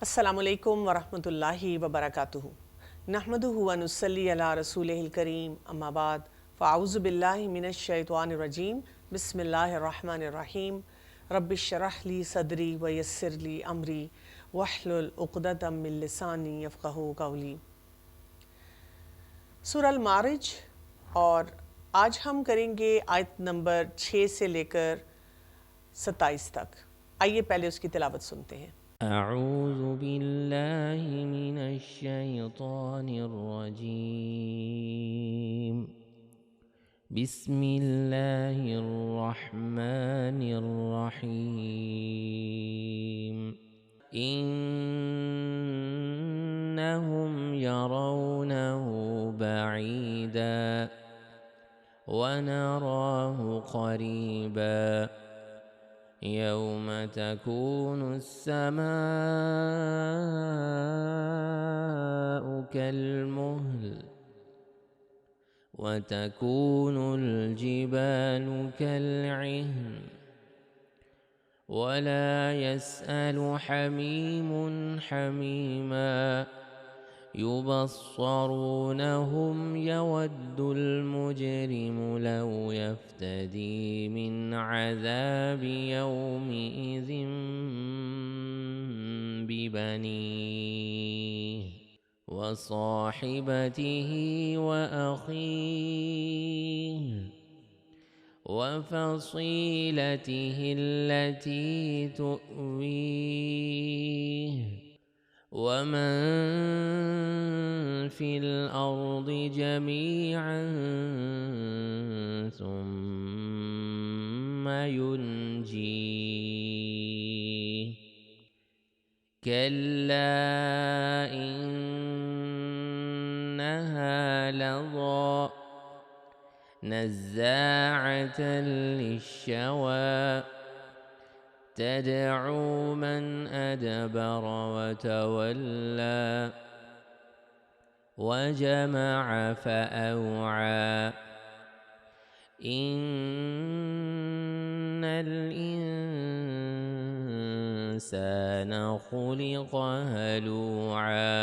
السلام علیکم ورحمۃ اللہ وبرکاتہ نحمدہ و نصلی علی رسولہ الکریم اما بعد فاعوذ باللہ من الشیطان الرجیم بسم اللہ الرحمن الرحیم رب اشرح لی صدری ویسر لی امری واحلل عقدۃ من لسانی یفقہوا قولی۔ سورہ المعارج، اور آج ہم کریں گے آیت نمبر 6 سے لے کر 27 تک۔ آئیے پہلے اس کی تلاوت سنتے ہیں۔ اعوذ باللہ من الشیطان الرجیم بسم اللہ الرحمن الرحیم انہم یرونہ بعیدا ونراہ قریبا يوم تكون السماء كالمهل وتكون الجبال كالعهن ولا يسأل حميم حميما يبصرونهم يود المجرم لو يفتدي من عذاب يومئذ ببنيه وصاحبته وأخيه وفصيلته التي تؤويه ومن في الأرض جميعا ثم ينجيه كلا إنها لظى نزاعة للشوى تدعو من أدبر وتولى وجمع فأوعى إن الإنسان خلق هلوعا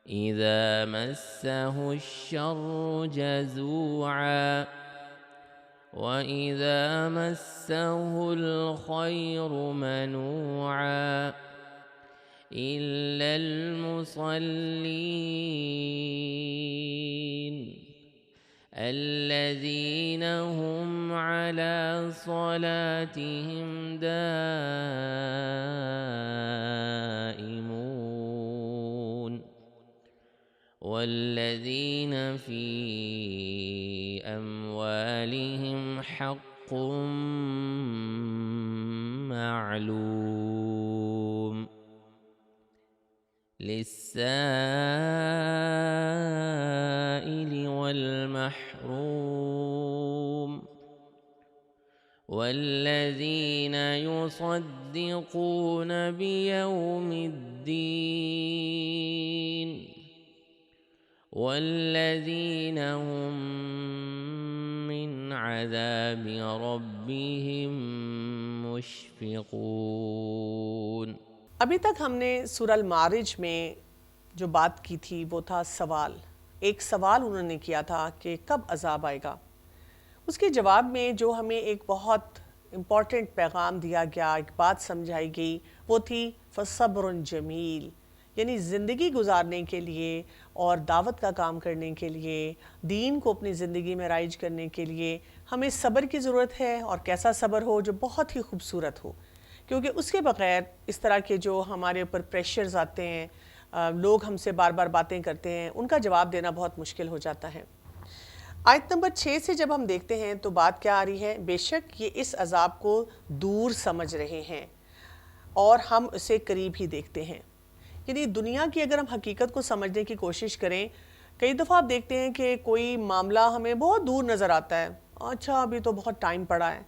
إذا مسه الشر جزوعا وإذا مسه الخير منوعا إلا المصلين الذين هم على صلاتهم دائمون والذين في أموالهم حق معلوم للسائل والمحروم والذين يصدقون بيوم الدين والذين هم من عذاب ربهم مشفقون۔ ابھی تک ہم نے سورہ المعارج میں جو بات کی تھی وہ تھا سوال۔ ایک سوال انہوں نے کیا تھا کہ کب عذاب آئے گا۔ اس کے جواب میں جو ہمیں ایک بہت امپورٹنٹ پیغام دیا گیا، ایک بات سمجھائی گئی، وہ تھی فصبر جمیل، یعنی زندگی گزارنے کے لیے اور دعوت کا کام کرنے کے لیے، دین کو اپنی زندگی میں رائج کرنے کے لیے ہمیں صبر کی ضرورت ہے، اور کیسا صبر ہو جو بہت ہی خوبصورت ہو، کیونکہ اس کے بغیر اس طرح کے جو ہمارے اوپر پریشرز آتے ہیں، لوگ ہم سے بار بار باتیں کرتے ہیں، ان کا جواب دینا بہت مشکل ہو جاتا ہے۔ آیت نمبر 6 سے جب ہم دیکھتے ہیں تو بات کیا آ رہی ہے؟ بے شک یہ اس عذاب کو دور سمجھ رہے ہیں اور ہم اسے قریب ہی دیکھتے ہیں۔ یعنی دنیا کی اگر ہم حقیقت کو سمجھنے کی کوشش کریں، کئی دفعہ آپ دیکھتے ہیں کہ کوئی معاملہ ہمیں بہت دور نظر آتا ہے، اچھا ابھی تو بہت ٹائم پڑا ہے،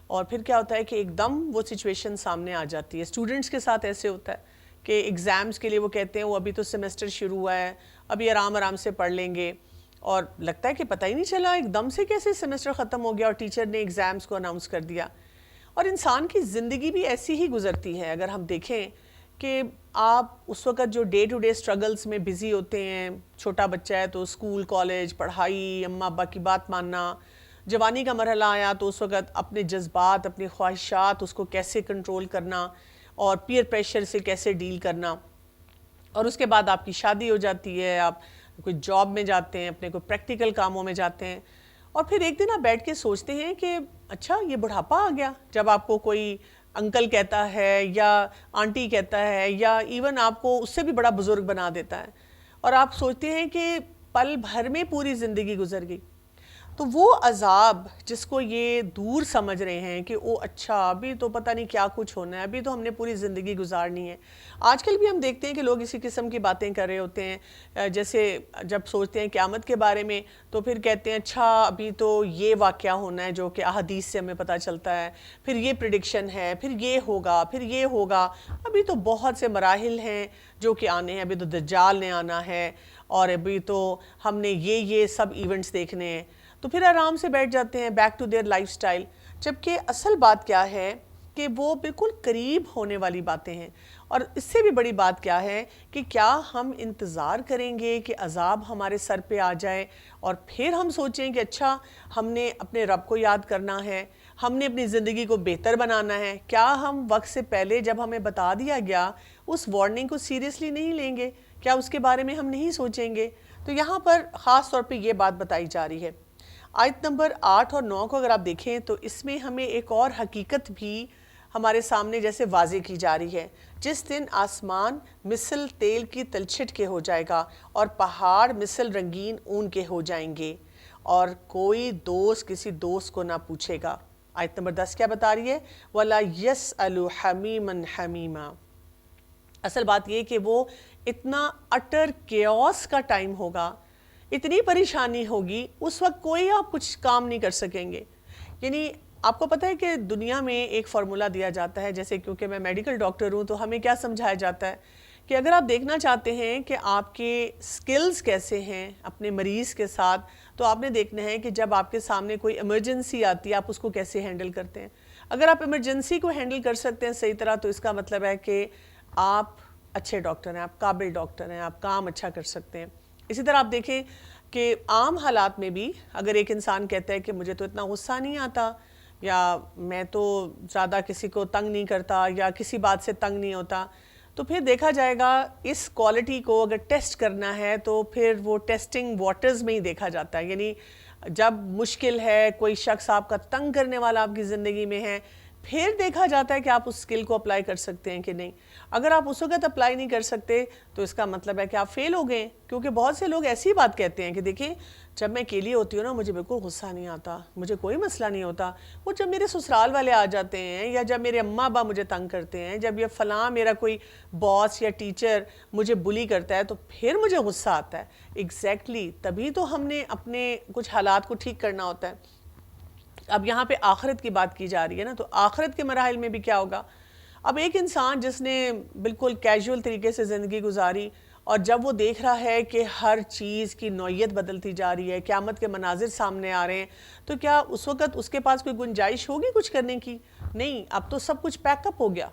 اور پھر کیا ہوتا ہے کہ ایک دم وہ سچویشن سامنے آ جاتی ہے۔ اسٹوڈنٹس کے ساتھ ایسے ہوتا ہے کہ ایگزامز کے لیے وہ کہتے ہیں وہ ابھی تو سیمسٹر شروع ہوا ہے، ابھی آرام سے پڑھ لیں گے، اور لگتا ہے کہ پتہ ہی نہیں چلا ایک دم سے کیسے سیمسٹر ختم ہو گیا اور ٹیچر نے ایگزامز کو اناؤنس کر دیا۔ اور انسان کی زندگی بھی ایسی ہی گزرتی ہے۔ اگر ہم دیکھیں کہ آپ اس وقت جو ڈے ٹو ڈے اسٹرگلس میں بزی ہوتے ہیں، چھوٹا بچہ ہے تو اسکول کالج پڑھائی، اماں ابا کی بات ماننا، جوانی کا مرحلہ آیا تو اس وقت اپنے جذبات اپنی خواہشات اس کو کیسے کنٹرول کرنا اور پیئر پریشر سے کیسے ڈیل کرنا، اور اس کے بعد آپ کی شادی ہو جاتی ہے، آپ کوئی جاب میں جاتے ہیں، اپنے کوئی پریکٹیکل کاموں میں جاتے ہیں، اور پھر ایک دن آپ بیٹھ کے سوچتے ہیں کہ اچھا یہ بڑھاپا آ گیا، جب آپ کو کوئی انکل کہتا ہے یا آنٹی کہتا ہے یا ایون آپ کو اس سے بھی بڑا بزرگ بنا دیتا ہے، اور آپ سوچتے ہیں کہ پل بھر میں پوری زندگی گزر گئی۔ تو وہ عذاب جس کو یہ دور سمجھ رہے ہیں کہ او اچھا ابھی تو پتہ نہیں کیا کچھ ہونا ہے، ابھی تو ہم نے پوری زندگی گزارنی ہے۔ آج کل بھی ہم دیکھتے ہیں کہ لوگ اسی قسم کی باتیں کر رہے ہوتے ہیں، جیسے جب سوچتے ہیں قیامت کے بارے میں تو پھر کہتے ہیں اچھا ابھی تو یہ واقعہ ہونا ہے جو کہ احادیث سے ہمیں پتہ چلتا ہے، پھر یہ پریڈکشن ہے، پھر یہ ہوگا، پھر یہ ہوگا، ابھی تو بہت سے مراحل ہیں جو کہ آنے ہیں، ابھی تو دجال نے آنا ہے، اور ابھی تو ہم نے یہ سب ایونٹس دیکھنے ہیں۔ تو پھر آرام سے بیٹھ جاتے ہیں back to their lifestyle, جبکہ اصل بات کیا ہے کہ وہ بالکل قریب ہونے والی باتیں ہیں۔ اور اس سے بھی بڑی بات کیا ہے کہ کیا ہم انتظار کریں گے کہ عذاب ہمارے سر پہ آ جائے اور پھر ہم سوچیں کہ اچھا ہم نے اپنے رب کو یاد کرنا ہے، ہم نے اپنی زندگی کو بہتر بنانا ہے؟ کیا ہم وقت سے پہلے جب ہمیں بتا دیا گیا اس وارننگ کو سیریسلی نہیں لیں گے؟ کیا اس کے بارے میں ہم نہیں سوچیں گے؟ تو یہاں پر خاص طور پہ یہ بات بتائی جا رہی ہے۔ آیت نمبر 8 اور 9 کو اگر آپ دیکھیں تو اس میں ہمیں ایک اور حقیقت بھی ہمارے سامنے جیسے واضح کی جا رہی ہے۔ جس دن آسمان مثل تیل کی تلچھٹ کے ہو جائے گا اور پہاڑ مثل رنگین اون کے ہو جائیں گے، اور کوئی دوست کسی دوست کو نہ پوچھے گا۔ آیت نمبر 10 کیا بتا رہی ہے؟ وَلَا يَسْأَلُ حَمِيمًا حَمِيمًا۔ اصل بات یہ کہ وہ اتنا اٹر کیوس کا ٹائم ہوگا، اتنی پریشانی ہوگی، اس وقت کوئی آپ کچھ کام نہیں کر سکیں گے۔ یعنی آپ کو پتہ ہے کہ دنیا میں ایک فارمولا دیا جاتا ہے، جیسے کیونکہ میں میڈیکل ڈاکٹر ہوں تو ہمیں کیا سمجھایا جاتا ہے کہ اگر آپ دیکھنا چاہتے ہیں کہ آپ کے سکلز کیسے ہیں اپنے مریض کے ساتھ، تو آپ نے دیکھنا ہے کہ جب آپ کے سامنے کوئی ایمرجنسی آتی ہے آپ اس کو کیسے ہینڈل کرتے ہیں۔ اگر آپ ایمرجنسی کو ہینڈل کر سکتے ہیں صحیح طرح تو اس کا مطلب ہے کہ آپ اچھے ڈاکٹر ہیں، آپ قابل ڈاکٹر ہیں، آپ کام اچھا کر سکتے ہیں۔ اسی طرح آپ دیکھیں کہ عام حالات میں بھی اگر ایک انسان کہتا ہے کہ مجھے تو اتنا غصہ نہیں آتا، یا میں تو زیادہ کسی کو تنگ نہیں کرتا، یا کسی بات سے تنگ نہیں ہوتا، تو پھر دیکھا جائے گا اس کوالٹی کو اگر ٹیسٹ کرنا ہے تو پھر وہ ٹیسٹنگ واٹرز میں ہی دیکھا جاتا ہے۔ یعنی جب مشکل ہے، کوئی شخص آپ کا تنگ کرنے والا آپ کی زندگی میں ہے، پھر دیکھا جاتا ہے کہ آپ اس سکل کو اپلائی کر سکتے ہیں کہ نہیں۔ اگر آپ اس وقت اپلائی نہیں کر سکتے تو اس کا مطلب ہے کہ آپ فیل ہو گئے، کیونکہ بہت سے لوگ ایسی بات کہتے ہیں کہ دیکھیں جب میں اکیلی ہوتی ہوں نا مجھے بالکل غصہ نہیں آتا، مجھے کوئی مسئلہ نہیں ہوتا، وہ جب میرے سسرال والے آ جاتے ہیں یا جب میرے اماں ابا مجھے تنگ کرتے ہیں، جب یہ فلاں میرا کوئی باس یا ٹیچر مجھے بلی کرتا ہے تو پھر مجھے غصہ آتا ہے۔ ایگزیکٹلی تبھی تو ہم نے اپنے کچھ حالات کو ٹھیک کرنا ہوتا ہے۔ اب یہاں پہ آخرت کی بات کی جا رہی ہے نا، تو آخرت کے مراحل میں بھی کیا ہوگا؟ اب ایک انسان جس نے بالکل کیجول طریقے سے زندگی گزاری، اور جب وہ دیکھ رہا ہے کہ ہر چیز کی نوعیت بدلتی جا رہی ہے، قیامت کے مناظر سامنے آ رہے ہیں، تو کیا اس وقت اس کے پاس کوئی گنجائش ہوگی کچھ کرنے کی؟ نہیں، اب تو سب کچھ پیک اپ ہو گیا،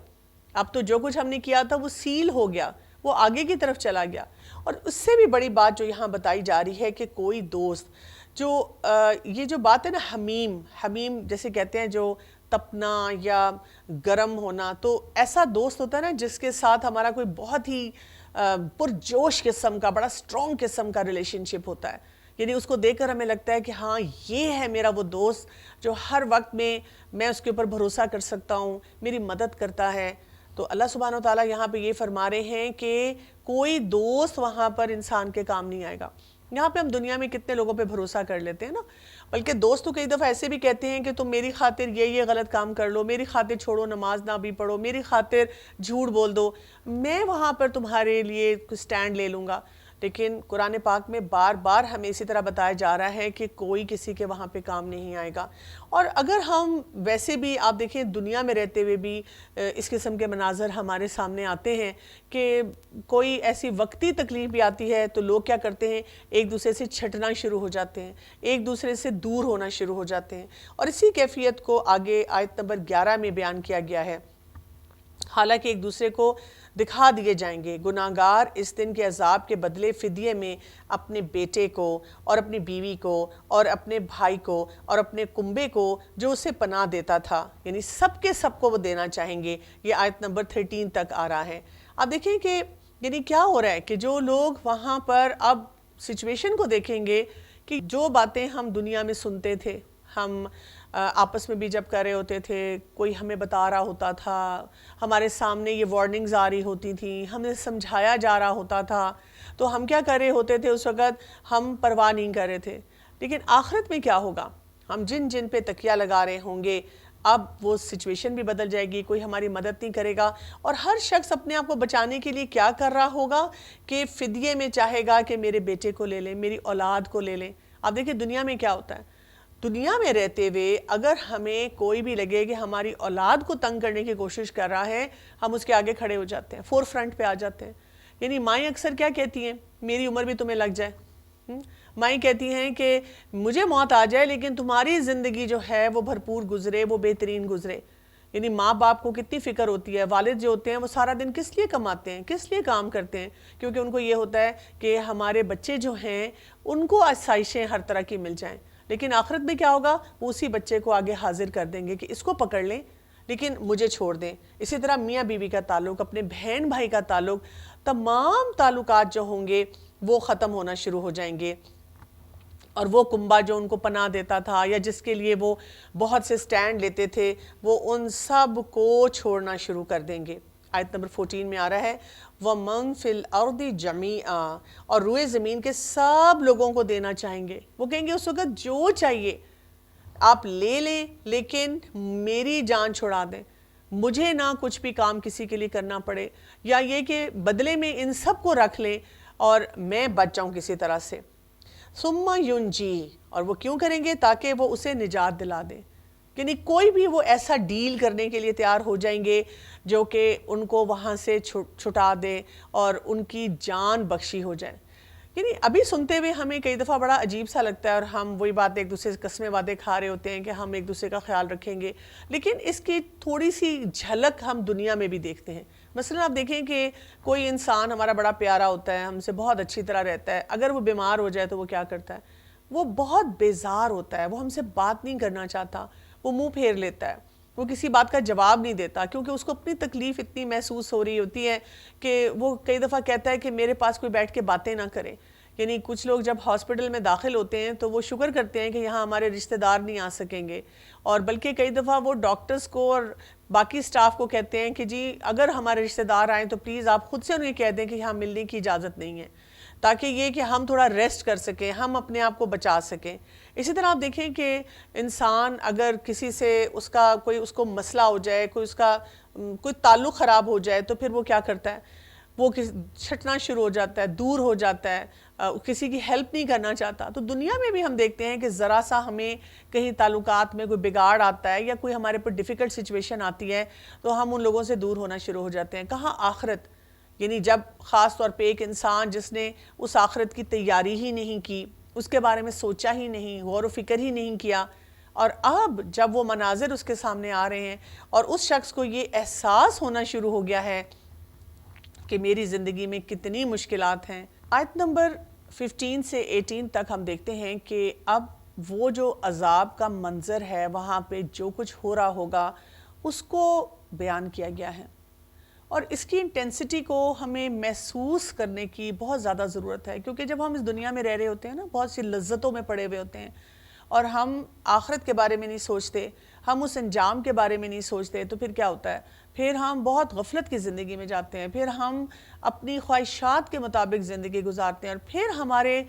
اب تو جو کچھ ہم نے کیا تھا وہ سیل ہو گیا، وہ آگے کی طرف چلا گیا۔ اور اس سے بھی بڑی بات جو یہاں بتائی جا رہی ہے کہ کوئی دوست جو یہ جو بات ہے نا حمیم جیسے کہتے ہیں جو تپنا یا گرم ہونا، تو ایسا دوست ہوتا ہے نا جس کے ساتھ ہمارا کوئی بہت ہی پرجوش قسم کا، بڑا سٹرونگ قسم کا ریلیشن شپ ہوتا ہے۔ یعنی اس کو دیکھ کر ہمیں لگتا ہے کہ ہاں یہ ہے میرا وہ دوست جو ہر وقت میں اس کے اوپر بھروسہ کر سکتا ہوں، میری مدد کرتا ہے۔ تو اللہ سبحانہ و تعالیٰ یہاں پہ یہ فرما رہے ہیں کہ کوئی دوست وہاں پر انسان کے کام نہیں آئے گا۔ یہاں پہ ہم دنیا میں کتنے لوگوں پہ بھروسہ کر لیتے ہیں نا، بلکہ دوست تو کئی دفعہ ایسے بھی کہتے ہیں کہ تم میری خاطر یہ غلط کام کر لو، میری خاطر چھوڑو نماز نہ بھی پڑھو، میری خاطر جھوٹ بول دو، میں وہاں پر تمہارے لیے کچھ سٹینڈ لے لوں گا۔ لیکن قرآن پاک میں بار بار ہمیں اسی طرح بتایا جا رہا ہے کہ کوئی کسی کے وہاں پہ کام نہیں آئے گا۔ اور اگر ہم ویسے بھی آپ دیکھیں دنیا میں رہتے ہوئے بھی اس قسم کے مناظر ہمارے سامنے آتے ہیں کہ کوئی ایسی وقتی تکلیف بھی آتی ہے تو لوگ کیا کرتے ہیں، ایک دوسرے سے چھٹنا شروع ہو جاتے ہیں، ایک دوسرے سے دور ہونا شروع ہو جاتے ہیں۔ اور اسی کیفیت کو آگے آیت نمبر 11 میں بیان کیا گیا ہے حالانکہ ایک دوسرے کو دکھا دیے جائیں گے۔ گناہگار اس دن کے عذاب کے بدلے فدیے میں اپنے بیٹے کو اور اپنی بیوی کو اور اپنے بھائی کو اور اپنے کنبے کو جو اسے پناہ دیتا تھا، یعنی سب کے سب کو وہ دینا چاہیں گے۔ یہ آیت نمبر 13 تک آ رہا ہے۔ آپ دیکھیں کہ یعنی کیا ہو رہا ہے کہ جو لوگ وہاں پر اب سچویشن کو دیکھیں گے کہ جو باتیں ہم دنیا میں سنتے تھے، ہم آپس میں بھی جب کر رہے ہوتے تھے، کوئی ہمیں بتا رہا ہوتا تھا، ہمارے سامنے یہ وارننگز آ رہی ہوتی تھیں، ہمیں سمجھایا جا رہا ہوتا تھا، تو ہم کیا کر رہے ہوتے تھے اس وقت؟ ہم پرواہ نہیں کر رہے تھے۔ لیکن آخرت میں کیا ہوگا؟ ہم جن جن پہ تکیہ لگا رہے ہوں گے، اب وہ سچویشن بھی بدل جائے گی، کوئی ہماری مدد نہیں کرے گا، اور ہر شخص اپنے آپ کو بچانے کے لیے کیا کر رہا ہوگا کہ فدیے میں چاہے گا کہ میرے بیٹے کو لے لیں، میری اولاد کو لے لیں۔ آپ دیکھیں دنیا میں کیا ہوتا ہے، دنیا میں رہتے ہوئے اگر ہمیں کوئی بھی لگے کہ ہماری اولاد کو تنگ کرنے کی کوشش کر رہا ہے، ہم اس کے آگے کھڑے ہو جاتے ہیں، فور فرنٹ پہ آ جاتے ہیں۔ یعنی مائیں اکثر کیا کہتی ہیں؟ میری عمر بھی تمہیں لگ جائے۔ مائیں کہتی ہیں کہ مجھے موت آ جائے لیکن تمہاری زندگی جو ہے وہ بھرپور گزرے، وہ بہترین گزرے۔ یعنی ماں باپ کو کتنی فکر ہوتی ہے۔ والد جو ہوتے ہیں وہ سارا دن کس لیے کماتے ہیں، کس لیے کام کرتے ہیں؟ کیونکہ ان کو یہ ہوتا ہے کہ ہمارے بچے جو ہیں ان کو آسائشیں ہر طرح کی مل جائیں۔ لیکن آخرت میں کیا ہوگا؟ وہ اسی بچے کو آگے حاضر کر دیں گے کہ اس کو پکڑ لیں لیکن مجھے چھوڑ دیں۔ اسی طرح میاں بیوی کا تعلق، اپنے بہن بھائی کا تعلق، تمام تعلقات جو ہوں گے وہ ختم ہونا شروع ہو جائیں گے، اور وہ کنبہ جو ان کو پناہ دیتا تھا یا جس کے لیے وہ بہت سے سٹینڈ لیتے تھے، وہ ان سب کو چھوڑنا شروع کر دیں گے۔ آیت نمبر 14 میں آ رہا ہے وَمَن فِي الْأَرْضِ جَمِيعًا، اور روئے زمین کے سب لوگوں کو دینا چاہیں گے۔ وہ کہیں گے اس وقت جو چاہیے آپ لے لیں لیکن میری جان چھڑا دیں، مجھے نہ کچھ بھی کام کسی کے لیے کرنا پڑے، یا یہ کہ بدلے میں ان سب کو رکھ لیں اور میں بچ جاؤں کسی طرح سے۔ ثُمَّ يُنْجِي، اور وہ کیوں کریں گے؟ تاکہ وہ اسے نجات دلا دیں۔ یعنی کوئی بھی وہ ایسا ڈیل کرنے کے لیے تیار ہو جائیں گے جو کہ ان کو وہاں سے چھٹا دے اور ان کی جان بخشی ہو جائے۔ یعنی ابھی سنتے ہوئے ہمیں کئی دفعہ بڑا عجیب سا لگتا ہے، اور ہم وہی باتیں ایک دوسرے سے قسمیں وعدے کھا رہے ہوتے ہیں کہ ہم ایک دوسرے کا خیال رکھیں گے، لیکن اس کی تھوڑی سی جھلک ہم دنیا میں بھی دیکھتے ہیں۔ مثلا آپ دیکھیں کہ کوئی انسان ہمارا بڑا پیارا ہوتا ہے، ہم سے بہت اچھی طرح رہتا ہے، اگر وہ بیمار ہو جائے تو وہ کیا کرتا ہے؟ وہ بہت بیزار ہوتا ہے، وہ ہم سے بات نہیں کرنا چاہتا، وہ منہ پھیر لیتا ہے، وہ کسی بات کا جواب نہیں دیتا، کیونکہ اس کو اپنی تکلیف اتنی محسوس ہو رہی ہوتی ہے کہ وہ کئی دفعہ کہتا ہے کہ میرے پاس کوئی بیٹھ کے باتیں نہ کرے۔ یعنی کچھ لوگ جب ہاسپٹل میں داخل ہوتے ہیں تو وہ شکر کرتے ہیں کہ یہاں ہمارے رشتہ دار نہیں آ سکیں گے، اور بلکہ کئی دفعہ وہ ڈاکٹرز کو اور باقی سٹاف کو کہتے ہیں کہ جی اگر ہمارے رشتہ دار آئیں تو پلیز آپ خود سے انہیں کہہ دیں کہ یہاں ملنے کی اجازت نہیں ہے، تاکہ یہ کہ ہم تھوڑا ریسٹ کر سکیں، ہم اپنے آپ کو بچا سکیں۔ اسی طرح آپ دیکھیں کہ انسان اگر کسی سے اس کو مسئلہ ہو جائے، کوئی تعلق خراب ہو جائے، تو پھر وہ کیا کرتا ہے؟ وہ چھٹنا شروع ہو جاتا ہے، دور ہو جاتا ہے، کسی کی ہیلپ نہیں کرنا چاہتا۔ تو دنیا میں بھی ہم دیکھتے ہیں کہ ذرا سا ہمیں کہیں تعلقات میں کوئی بگاڑ آتا ہے یا کوئی ہمارے پر ڈیفیکلٹ سچویشن آتی ہے تو ہم ان لوگوں سے دور ہونا شروع ہو جاتے ہیں۔ کہاں آخرت؟ یعنی جب خاص طور پہ ایک انسان جس نے اس آخرت کی تیاری ہی نہیں کی، اس کے بارے میں سوچا ہی نہیں، غور و فکر ہی نہیں کیا، اور اب جب وہ مناظر اس کے سامنے آ رہے ہیں اور اس شخص کو یہ احساس ہونا شروع ہو گیا ہے کہ میری زندگی میں کتنی مشکلات ہیں۔ آیت نمبر 15 سے 18 تک ہم دیکھتے ہیں کہ اب وہ جو عذاب کا منظر ہے، وہاں پہ جو کچھ ہو رہا ہوگا اس کو بیان کیا گیا ہے، اور اس کی انٹینسٹی کو ہمیں محسوس کرنے کی بہت زیادہ ضرورت ہے، کیونکہ جب ہم اس دنیا میں رہ رہے ہوتے ہیں نا، بہت سی لذتوں میں پڑے ہوئے ہوتے ہیں، اور ہم آخرت کے بارے میں نہیں سوچتے، ہم اس انجام کے بارے میں نہیں سوچتے، تو پھر کیا ہوتا ہے؟ پھر ہم بہت غفلت کی زندگی میں جاتے ہیں، پھر ہم اپنی خواہشات کے مطابق زندگی گزارتے ہیں، اور پھر ہمارے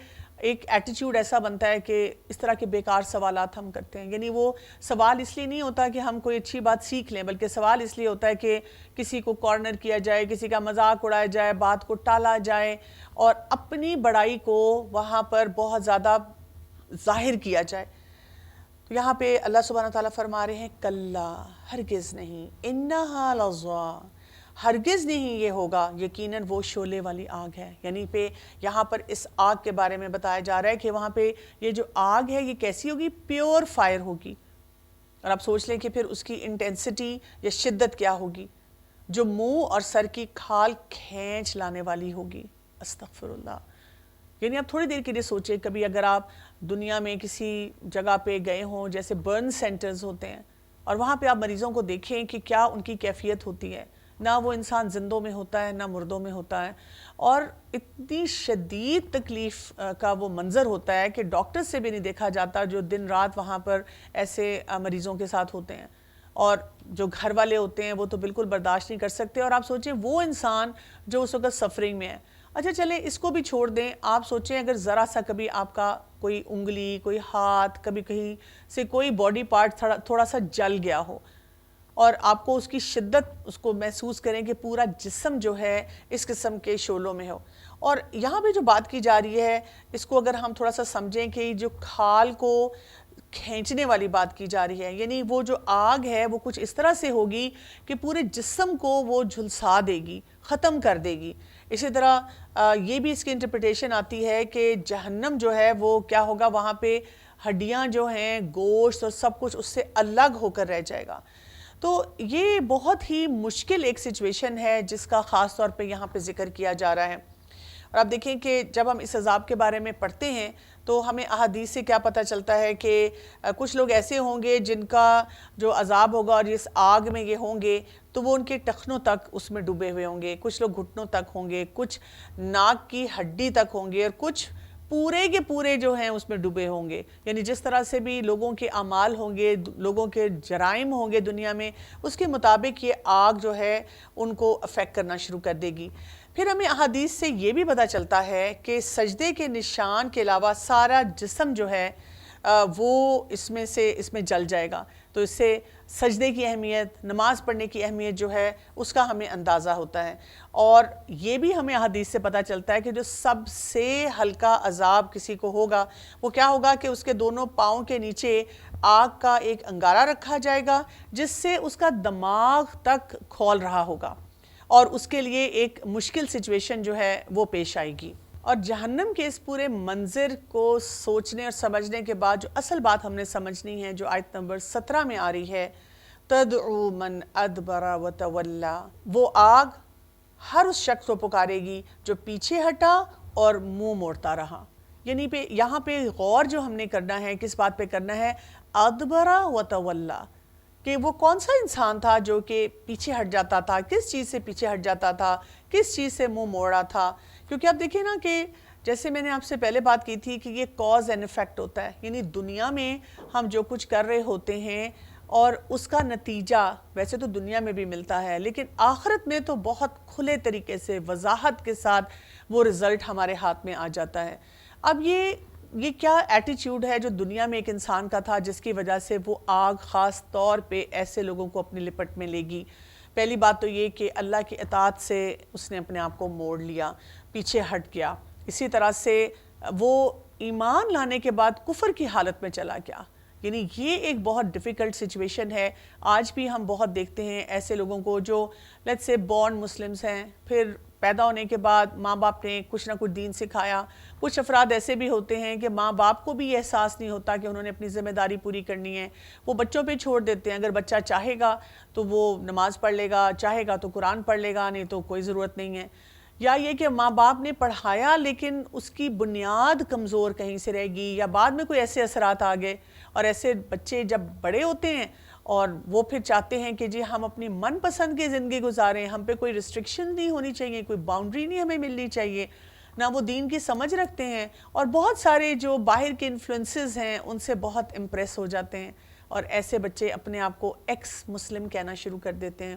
ایک ایٹیٹیوڈ ایسا بنتا ہے کہ اس طرح کے بیکار سوالات ہم کرتے ہیں۔ یعنی وہ سوال اس لیے نہیں ہوتا کہ ہم کوئی اچھی بات سیکھ لیں، بلکہ سوال اس لیے ہوتا ہے کہ کسی کو کارنر کیا جائے، کسی کا مذاق اڑایا جائے، بات کو ٹالا جائے، اور اپنی بڑائی کو وہاں پر بہت زیادہ ظاہر کیا جائے۔ تو یہاں پہ اللہ سبحانہ وتعالیٰ فرما رہے ہیں کلا، ہرگز نہیں، انہا لظیٰ، ہرگز نہیں یہ ہوگا، یقیناً وہ شعلے والی آگ ہے۔ یعنی پہ یہاں پر اس آگ کے بارے میں بتایا جا رہا ہے کہ وہاں پہ یہ جو آگ ہے یہ کیسی ہوگی؟ پیور فائر ہوگی، اور آپ سوچ لیں کہ پھر اس کی انٹینسٹی یا شدت کیا ہوگی؟ جو منہ اور سر کی کھال کھینچ لانے والی ہوگی۔ استغفر اللہ۔ یعنی آپ تھوڑی دیر کے لیے سوچیں، کبھی اگر آپ دنیا میں کسی جگہ پہ گئے ہوں جیسے برن سینٹرز ہوتے ہیں، اور وہاں پہ آپ مریضوں کو دیکھیں کہ کیا ان کی کیفیت ہوتی ہے، نہ وہ انسان زندوں میں ہوتا ہے نہ مردوں میں ہوتا ہے، اور اتنی شدید تکلیف کا وہ منظر ہوتا ہے کہ ڈاکٹر سے بھی نہیں دیکھا جاتا جو دن رات وہاں پر ایسے مریضوں کے ساتھ ہوتے ہیں، اور جو گھر والے ہوتے ہیں وہ تو بالکل برداشت نہیں کر سکتے۔ اور آپ سوچیں وہ انسان جو اس وقت سفرنگ میں ہے۔ اچھا چلیں اس کو بھی چھوڑ دیں، آپ سوچیں اگر ذرا سا کبھی آپ کا کوئی انگلی، کوئی ہاتھ، کبھی کہیں سے کوئی باڈی پارٹ تھوڑا سا جل گیا ہو، اور آپ کو اس کی شدت اس کو محسوس کریں کہ پورا جسم جو ہے اس قسم کے شعلوں میں ہو۔ اور یہاں پہ جو بات کی جا رہی ہے اس کو اگر ہم تھوڑا سا سمجھیں کہ جو کھال کو کھینچنے والی بات کی جا رہی ہے، یعنی وہ جو آگ ہے وہ کچھ اس طرح سے ہوگی کہ پورے جسم کو وہ جھلسا دے گی، ختم کر دے گی۔ اسی طرح یہ بھی اس کی انٹرپریٹیشن آتی ہے کہ جہنم جو ہے وہ کیا ہوگا، وہاں پہ ہڈیاں جو ہیں، گوشت اور سب کچھ اس سے الگ ہو کر رہ جائے گا۔ تو یہ بہت ہی مشکل ایک سچویشن ہے جس کا خاص طور پہ یہاں پہ ذکر کیا جا رہا ہے۔ اور آپ دیکھیں کہ جب ہم اس عذاب کے بارے میں پڑھتے ہیں تو ہمیں احادیث سے کیا پتہ چلتا ہے کہ کچھ لوگ ایسے ہوں گے جن کا جو عذاب ہوگا اور جس آگ میں یہ ہوں گے تو وہ ان کے ٹخنوں تک اس میں ڈوبے ہوئے ہوں گے، کچھ لوگ گھٹنوں تک ہوں گے، کچھ ناک کی ہڈی تک ہوں گے، اور کچھ پورے کے پورے جو ہیں اس میں ڈوبے ہوں گے۔ یعنی جس طرح سے بھی لوگوں کے اعمال ہوں گے، لوگوں کے جرائم ہوں گے دنیا میں، اس کے مطابق یہ آگ جو ہے ان کو افیکٹ کرنا شروع کر دے گی۔ پھر ہمیں احادیث سے یہ بھی پتہ چلتا ہے کہ سجدے کے نشان کے علاوہ سارا جسم جو ہے وہ اس میں جل جائے گا۔ تو اس سے سجدے کی اہمیت، نماز پڑھنے کی اہمیت جو ہے اس کا ہمیں اندازہ ہوتا ہے۔ اور یہ بھی ہمیں حدیث سے پتہ چلتا ہے کہ جو سب سے ہلکا عذاب کسی کو ہوگا وہ کیا ہوگا کہ اس کے دونوں پاؤں کے نیچے آگ کا ایک انگارہ رکھا جائے گا جس سے اس کا دماغ تک کھول رہا ہوگا، اور اس کے لیے ایک مشکل سچویشن جو ہے وہ پیش آئے گی۔ اور جہنم کے اس پورے منظر کو سوچنے اور سمجھنے کے بعد جو اصل بات ہم نے سمجھنی ہے جو آیت نمبر 17 میں آ رہی ہے، تدعو من ادبر وتولا، وہ آگ ہر اس شخص کو پکارے گی جو پیچھے ہٹا اور منہ موڑتا رہا۔ یعنی یہاں پہ غور جو ہم نے کرنا ہے کس بات پہ کرنا ہے، ادبر وتولا، کہ وہ کون سا انسان تھا جو کہ پیچھے ہٹ جاتا تھا، کس چیز سے پیچھے ہٹ جاتا تھا، کس چیز سے منہ موڑا تھا۔ کیونکہ آپ دیکھیں نا کہ جیسے میں نے آپ سے پہلے بات کی تھی کہ یہ کاز اینڈ ایفیکٹ ہوتا ہے، یعنی دنیا میں ہم جو کچھ کر رہے ہوتے ہیں اور اس کا نتیجہ ویسے تو دنیا میں بھی ملتا ہے، لیکن آخرت میں تو بہت کھلے طریقے سے وضاحت کے ساتھ وہ رزلٹ ہمارے ہاتھ میں آ جاتا ہے۔ اب یہ کیا ایٹیچیوڈ ہے جو دنیا میں ایک انسان کا تھا جس کی وجہ سے وہ آگ خاص طور پہ ایسے لوگوں کو اپنی لپٹ میں لے گی۔ پہلی بات تو یہ کہ اللہ کی اطاعت سے اس نے اپنے آپ کو موڑ لیا، پیچھے ہٹ گیا۔ اسی طرح سے وہ ایمان لانے کے بعد کفر کی حالت میں چلا گیا۔ یعنی یہ ایک بہت ڈیفیکلٹ سچویشن ہے۔ آج بھی ہم بہت دیکھتے ہیں ایسے لوگوں کو جو لیٹس سے بورن مسلمز ہیں، پھر پیدا ہونے کے بعد ماں باپ نے کچھ نہ کچھ دین سکھایا۔ کچھ افراد ایسے بھی ہوتے ہیں کہ ماں باپ کو بھی یہ احساس نہیں ہوتا کہ انہوں نے اپنی ذمہ داری پوری کرنی ہے، وہ بچوں پہ چھوڑ دیتے ہیں۔ اگر بچہ چاہے گا تو وہ نماز پڑھ لے گا، چاہے گا تو قرآن پڑھ لے گا، نہیں تو کوئی ضرورت نہیں ہے۔ یا یہ کہ ماں باپ نے پڑھایا لیکن اس کی بنیاد کمزور کہیں سے رہ گئی، یا بعد میں کوئی ایسے اثرات آ گئے، اور ایسے بچے جب بڑے ہوتے ہیں اور وہ پھر چاہتے ہیں کہ جی ہم اپنی من پسند کی زندگی گزاریں، ہم پہ کوئی ریسٹرکشن نہیں ہونی چاہیے، کوئی باؤنڈری نہیں ہمیں ملنی چاہیے، نہ وہ دین کی سمجھ رکھتے ہیں، اور بہت سارے جو باہر کے انفلوئنسز ہیں ان سے بہت امپریس ہو جاتے ہیں، اور ایسے بچے اپنے آپ کو ایکس مسلم کہنا شروع کر دیتے ہیں۔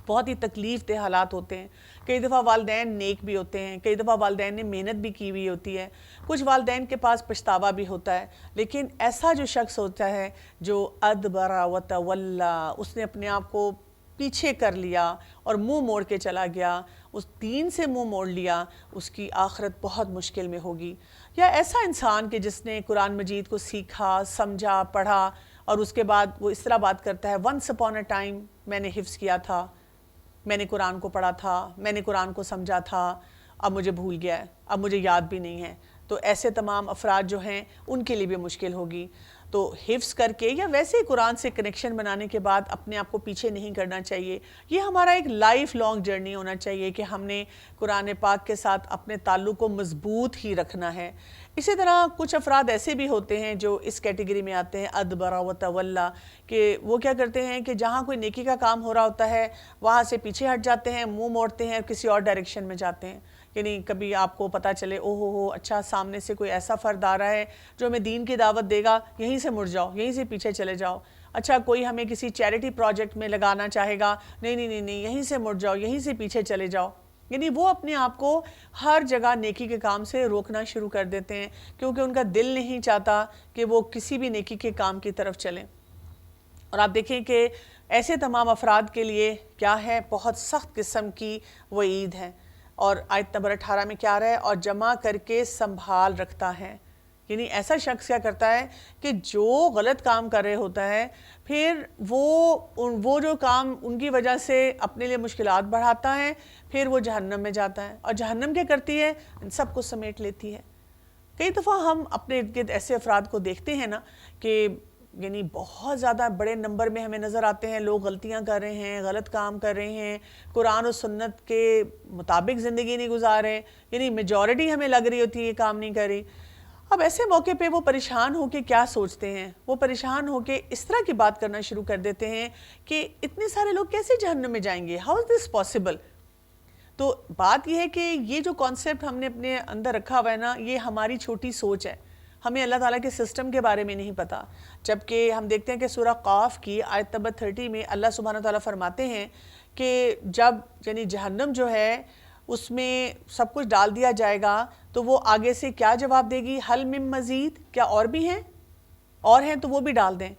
بہت ہی تکلیف دہ حالات ہوتے ہیں۔ کئی دفعہ والدین نیک بھی ہوتے ہیں، کئی دفعہ والدین نے محنت بھی کی ہوئی ہوتی ہے، کچھ والدین کے پاس پچھتاوا بھی ہوتا ہے، لیکن ایسا جو شخص ہوتا ہے جو ادبر وتولا، اس نے اپنے آپ کو پیچھے کر لیا اور منہ موڑ کے چلا گیا، اس دین سے منہ موڑ لیا، اس کی آخرت بہت مشکل میں ہوگی۔ یا ایسا انسان کہ جس نے قرآن مجید کو سیکھا، سمجھا، پڑھا، اور اس کے بعد وہ اس طرح بات کرتا ہے، ونس اپون اے ٹائم میں نے حفظ کیا تھا، میں نے قرآن کو پڑھا تھا، میں نے قرآن کو سمجھا تھا، اب مجھے بھول گیا ہے، اب مجھے یاد بھی نہیں ہے۔ تو ایسے تمام افراد جو ہیں ان کے لیے بھی مشکل ہوگی۔ تو حفظ کر کے یا ویسے ہی قرآن سے کنیکشن بنانے کے بعد اپنے آپ کو پیچھے نہیں کرنا چاہیے. یہ ہمارا ایک لائف لانگ جرنی ہونا چاہیے کہ ہم نے قرآن پاک کے ساتھ اپنے تعلق کو مضبوط ہی رکھنا ہے. اسی طرح کچھ افراد ایسے بھی ہوتے ہیں جو اس کیٹیگری میں آتے ہیں ادبر و تولا، کہ وہ کیا کرتے ہیں کہ جہاں کوئی نیکی کا کام ہو رہا ہوتا ہے وہاں سے پیچھے ہٹ جاتے ہیں، منہ موڑتے ہیں، کسی اور ڈائریکشن میں جاتے ہیں. یعنی کبھی آپ کو پتہ چلے ہو اچھا سامنے سے کوئی ایسا فرد آ رہا ہے جو ہمیں دین کی دعوت دے گا، یہیں سے مڑ جاؤ، یہیں سے پیچھے چلے جاؤ. اچھا کوئی ہمیں کسی چیریٹی پروجیکٹ میں لگانا چاہے گا، نہیں یہیں سے مڑ جاؤ، یہیں سے پیچھے چلے جاؤ. یعنی وہ اپنے آپ کو ہر جگہ نیکی کے کام سے روکنا شروع کر دیتے ہیں کیونکہ ان کا دل نہیں چاہتا کہ وہ کسی بھی نیکی کے کام کی طرف چلیں. اور آپ دیکھیں کہ ایسے تمام افراد کے لیے کیا ہے، بہت سخت قسم کی وعید ہے. اور آیت نمبر 18 میں کیا رہا ہے، اور جمع کر کے سنبھال رکھتا ہے. یعنی ایسا شخص کیا کرتا ہے کہ جو غلط کام کر رہے ہوتا ہے پھر وہ جو کام ان کی وجہ سے اپنے لیے مشکلات بڑھاتا ہے، پھر وہ جہنم میں جاتا ہے. اور جہنم کیا کرتی ہے، ان سب کو سمیٹ لیتی ہے. کئی دفعہ ہم اپنے ارد گرد ایسے افراد کو دیکھتے ہیں نا کہ یعنی بہت زیادہ بڑے نمبر میں ہمیں نظر آتے ہیں، لوگ غلطیاں کر رہے ہیں، غلط کام کر رہے ہیں، قرآن و سنت کے مطابق زندگی نہیں گزار رہے، یعنی میجورٹی ہمیں لگ رہی ہوتی ہے یہ کام نہیں کر رہی. اب ایسے موقع پہ وہ پریشان ہو کے کیا سوچتے ہیں، وہ پریشان ہو کے اس طرح کی بات کرنا شروع کر دیتے ہیں کہ اتنے سارے لوگ کیسے جہنم میں جائیں گے، ہاؤ از دس پاسبل. تو بات یہ ہے کہ یہ جو کانسیپٹ ہم نے اپنے اندر رکھا ہوا ہے نا، یہ ہماری چھوٹی سوچ ہے. ہمیں اللہ تعالیٰ کے سسٹم کے بارے میں نہیں پتا. جبکہ ہم دیکھتے ہیں کہ سورہ قاف کی آیت نمبر 30 میں اللہ سبحانہ تعالیٰ فرماتے ہیں کہ جب یعنی جہنم جو ہے اس میں سب کچھ ڈال دیا جائے گا تو وہ آگے سے کیا جواب دے گی، حل من مزید، کیا اور بھی ہیں، اور ہیں تو وہ بھی ڈال دیں.